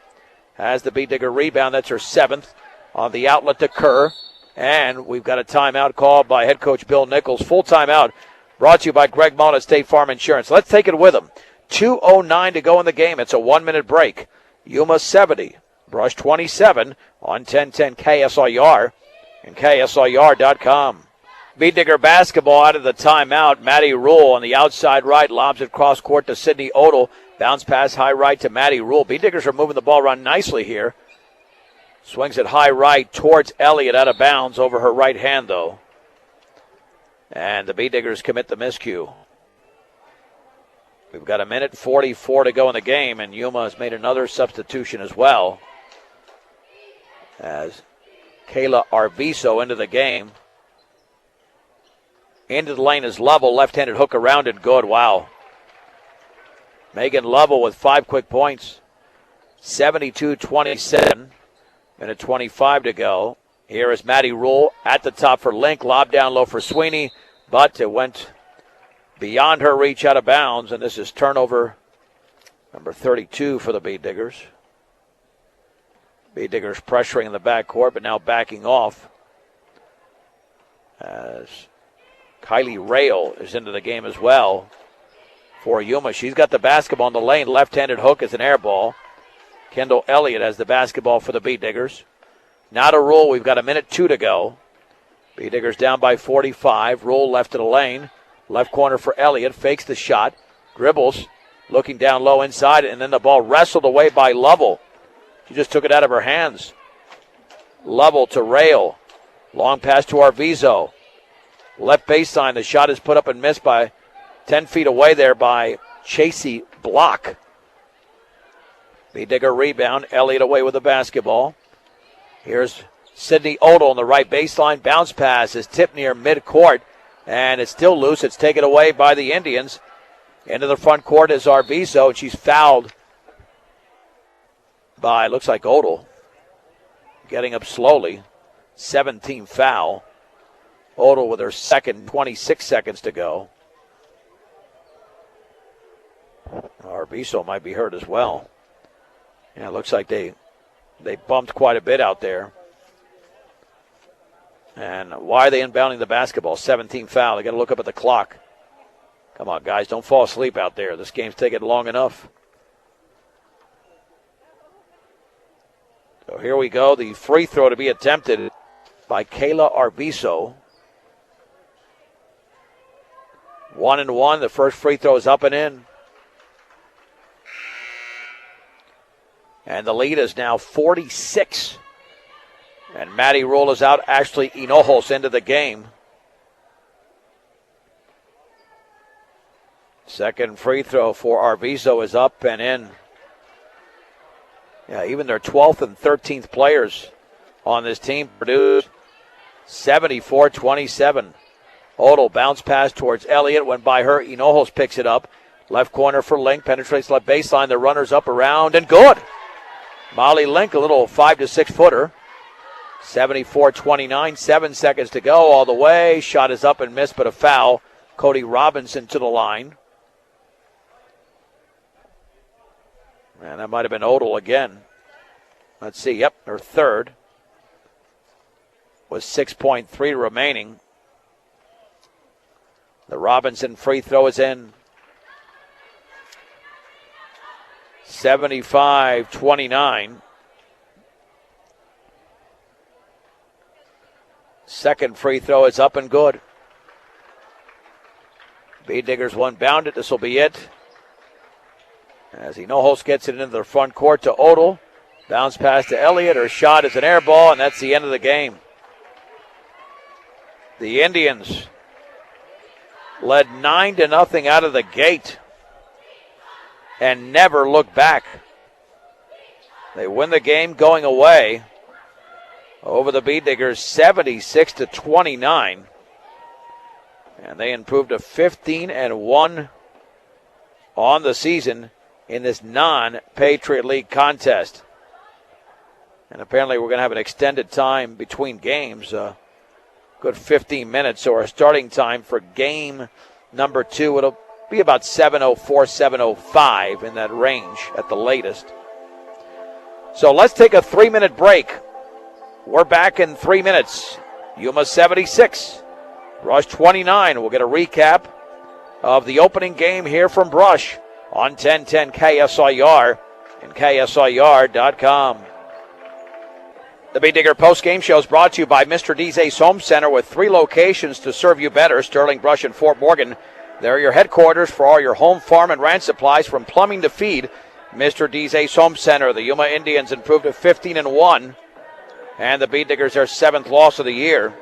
has the Bee Digger rebound. That's her 7th. On the outlet to Kerr. And we've got a timeout called by head coach Bill Nichols. Full timeout brought to you by Greg Mullen at State Farm Insurance. Let's take it with him. 2:09 to go in the game. It's a 1-minute break. Yuma 70, Brush 27 on 1010 KSIR and KSIR.com. Bee Digger basketball out of the timeout. Maddie Rule on the outside right, lobs it cross court to Sydney Odell. Bounce pass high right to Maddie Rule. Bee Diggers are moving the ball around nicely here. Swings it high right towards Elliott, out of bounds over her right hand though. And the Bee Diggers commit the miscue. We've got 1:44 to go in the game, and Yuma has made another substitution as well, as Kayla Arviso into the game. Into the lane is Lovell, left-handed hook around and good. Wow. Megan Lovell with 5 quick points. 72-27. 1:25 to go. Here is Maddie Rule at the top for Link. Lob down low for Sweeney, but it went beyond her reach, out of bounds, and this is turnover number 32 for the Bee Diggers. Bee Diggers pressuring in the backcourt, but now backing off. as Kylie Rail is into the game as well for Yuma. She's got the basketball in the lane. Left-handed hook is an air ball. Kendall Elliott has the basketball for the Bee Diggers. Not a rule. We've got 1:02 to go. Bee Diggers down by 45. Rule left to the lane. Left corner for Elliott. Fakes the shot. Dribbles. Looking down low inside. And then the ball wrestled away by Lovell. She just took it out of her hands. Lovell to Rail. Long pass to Arvizo. Left baseline. The shot is put up and missed by 10 feet away there by Chasey Block. Bee Digger rebound. Elliott away with the basketball. Here's Sydney Odell on the right baseline. Bounce pass is tipped near midcourt. And it's still loose. It's taken away by the Indians. Into the front court is Arvizo. And she's fouled by, looks like Odell. Getting up slowly. 17 foul. Odell with her second, 26 seconds to go. Arvizo might be hurt as well. Yeah, it looks like they bumped quite a bit out there. And why are they inbounding the basketball? 17 foul. They got to look up at the clock. Come on, guys, don't fall asleep out there. This game's taking long enough. So here we go. The free throw to be attempted by Kayla Arvizo. 1-1. The first free throw is up and in. And the lead is now 46. And Maddie Rule is out. Ashley Hinojos into the game. Second free throw for Arvizo is up and in. Yeah, even their 12th and 13th players on this team produced 74-27. Odell bounce pass towards Elliott. Went by her. Hinojos picks it up. Left corner for Link. Penetrates left baseline. The runner's up around and good. Molly Link, a little 5 to 6 footer. 74-29. 7 seconds to go all the way. Shot is up and missed, but a foul. Cody Robinson to the line. And that might have been Odell again. Let's see. Yep, her third. With 6.3 remaining. The Robinson free throw is in. 75-29. Second free throw is up and good. Bee Diggers one bounded. This will be it. As Hinojos gets it into the front court to Odell. Bounce pass to Elliott. Her shot is an air ball, and that's the end of the game. The Indians led 9-0 out of the gate and never looked back. They win the game going away over the Bee Diggers 76-29. And they improved to 15-1 on the season in this non-Patriot League contest. And apparently we're going to have an extended time between games, good 15 minutes. So our starting time for game number 2, it'll be about 7:04, 7:05 in that range at the latest. So let's take a 3-minute break. We're back in 3 minutes. Yuma 76, Brush 29. We'll get a recap of the opening game here from Brush on 1010 KSIR and KSIR.com. The Bee Digger post-game show is brought to you by Mr. D's Ace Home Center with 3 locations to serve you better, Sterling, Brush, and Fort Morgan. They're your headquarters for all your home, farm, and ranch supplies from plumbing to feed. Mr. D's Ace Home Center. The Yuma Indians improved to 15-1, and the Bee Diggers their 7th loss of the year.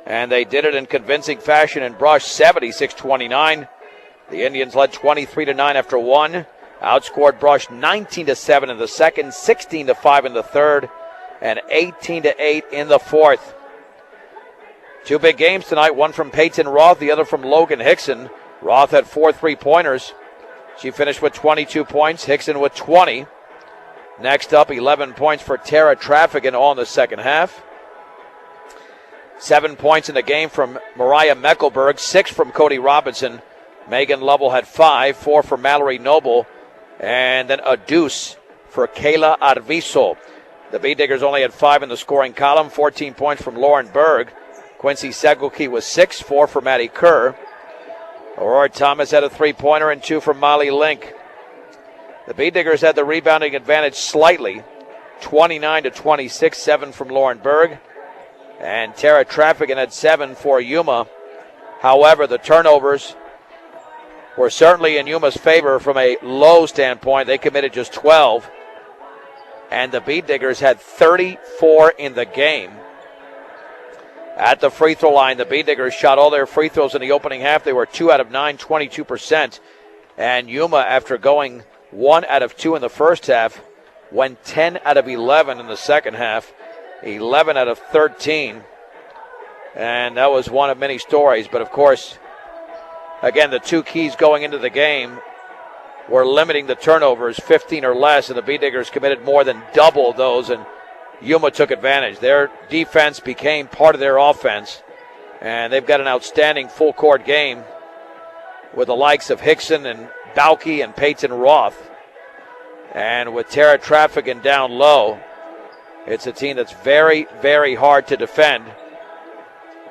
And they did it in convincing fashion in Brush, 76-29. The Indians led 23-9 after 1. Outscored Brush 19-7 in the second, 16-5 in the third, and 18-8 in the fourth. 2 big games tonight, one from Peyton Roth, the other from Logan Hickson. Roth had 4 3-pointers. She finished with 22 points, Hickson with 20. Next up, 11 points for Tara Traffigan all in the second half. 7 points in the game from Mariah Meckelberg, 6 from Cody Robinson. Megan Lovell had 5, 4 for Mallory Noble, and then a deuce for Kayla Arvizo. The Bee Diggers only had 5 in the scoring column, 14 points from Lauren Berg, Quincy Segelke was 6, 4 for Maddie Kerr. Aurora Thomas had a 3-pointer and 2 from Molly Link. The Bee Diggers had the rebounding advantage slightly, 29-26, 7 from Lauren Berg. And Tara Traffican had 7 for Yuma. However, the turnovers were certainly in Yuma's favor from a low standpoint. They committed just 12. And the Bee Diggers had 34 in the game. At the free throw line, the Bee Diggers shot all their free throws in the opening half. They were 2 out of 9, 22%. And Yuma, after going 1 out of 2 in the first half, went 10 out of 11 in the second half, 11 out of 13. And that was one of many stories. But, of course, again, the two keys going into the game were limiting the turnovers, 15 or less, and the Bee Diggers committed more than double those, and Yuma took advantage. Their defense became part of their offense, and they've got an outstanding full-court game with the likes of Hickson and Balke and Peyton Roth. And with Tara Traffican down low, it's a team that's very, very hard to defend.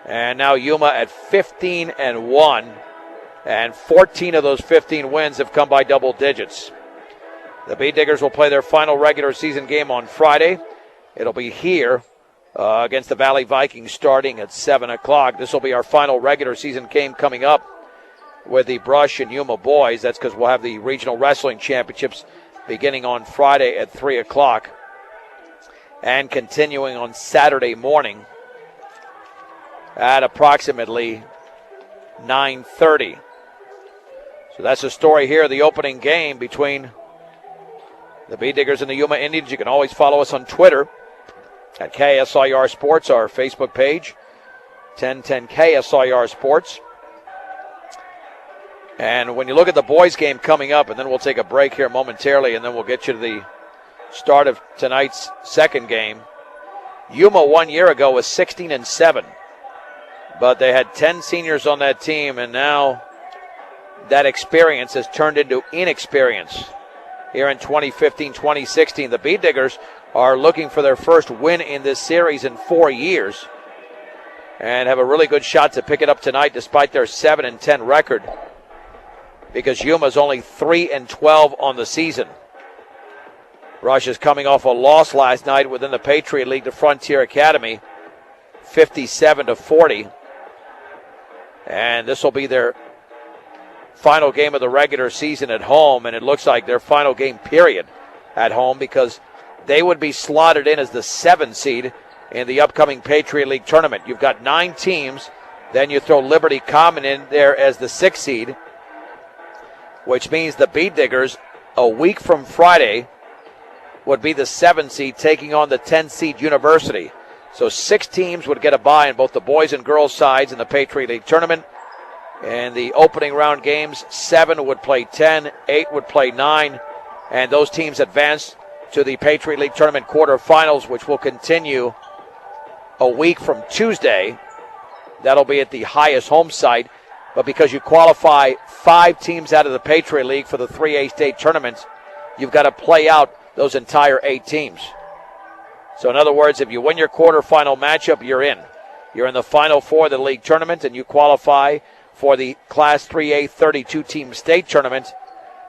And now Yuma at 15-1, and 14 of those 15 wins have come by double digits. The Bee Diggers will play their final regular season game on Friday. It'll be here against the Valley Vikings starting at 7 o'clock. This will be our final regular season game coming up with the Brush and Yuma boys. That's because we'll have the Regional Wrestling Championships beginning on Friday at 3 o'clock and continuing on Saturday morning at approximately 9:30. So that's the story here, the opening game between the Bee Diggers and the Yuma Indians. You can always follow us on Twitter at KSIR Sports, our Facebook page, 1010 KSIR Sports. And when you look at the boys' game coming up, and then we'll take a break here momentarily, and then we'll get you to the start of tonight's second game. Yuma 1 year ago was 16-7, but they had 10 seniors on that team, and now that experience has turned into inexperience. Here in 2015-2016, the Bee Diggers are looking for their first win in this series in 4 years and have a really good shot to pick it up tonight despite their 7-10 record, because Yuma's only 3-12 on the season. Rush is coming off a loss last night within the Patriot League to Frontier Academy, 57-40. And this will be their final game of the regular season at home, and it looks like their final game period at home, because they would be slotted in as the 7th seed in the upcoming Patriot League tournament. You've got 9 teams, then you throw Liberty Common in there as the 6th seed, which means the Bee Diggers, a week from Friday, would be the 7th seed taking on the 10th seed University. So 6 teams would get a bye in both the boys and girls sides in the Patriot League tournament. And the opening round games, 7 would play 10, 8 would play 9, and those teams advance to the Patriot League tournament quarterfinals, which will continue a week from Tuesday. That'll be at the highest home site, but because you qualify 5 teams out of the Patriot League for the 3A state tournaments, you've got to play out those entire 8 teams. So in other words, if you win your quarterfinal matchup, you're in. You're in the Final Four of the league tournament, and you qualify for the Class 3A 32-team state tournament.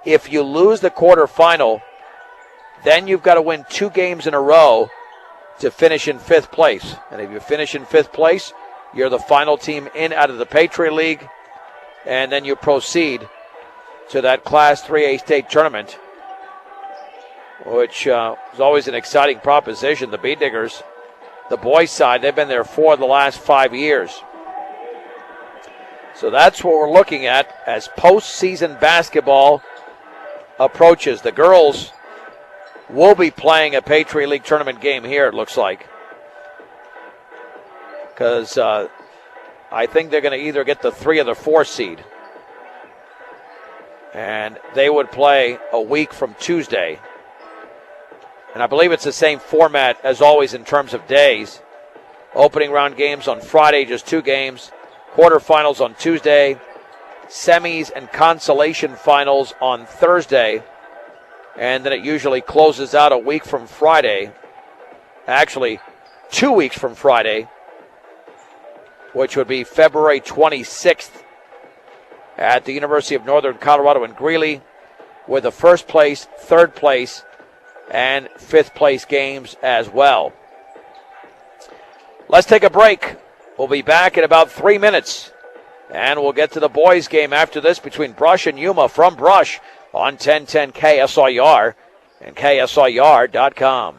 If you lose the quarterfinal, then you've got to win 2 games in a row to finish in 5th place. And if you finish in 5th place, you're the final team in out of the Patriot League, and then you proceed to that Class 3A state tournament, which is always an exciting proposition. The Bee Diggers, the boys' side, they've been there 4 of the last 5 years. So that's what we're looking at as postseason basketball approaches. The girls will be playing a Patriot League tournament game here, it looks like, because I think they're going to either get the 3 or the 4 seed. And they would play a week from Tuesday. And I believe it's the same format as always in terms of days. Opening round games on Friday, just 2 games. Quarterfinals on Tuesday. Semis and consolation finals on Thursday. And then it usually closes out a week from Friday. Actually, 2 weeks from Friday, which would be February 26th at the University of Northern Colorado in Greeley, with the first place, third place, and fifth place games as well. Let's take a break. We'll be back in about 3 minutes, and we'll get to the boys' game after this between Brush and Yuma from Brush on 1010 KSIR and KSIR.com.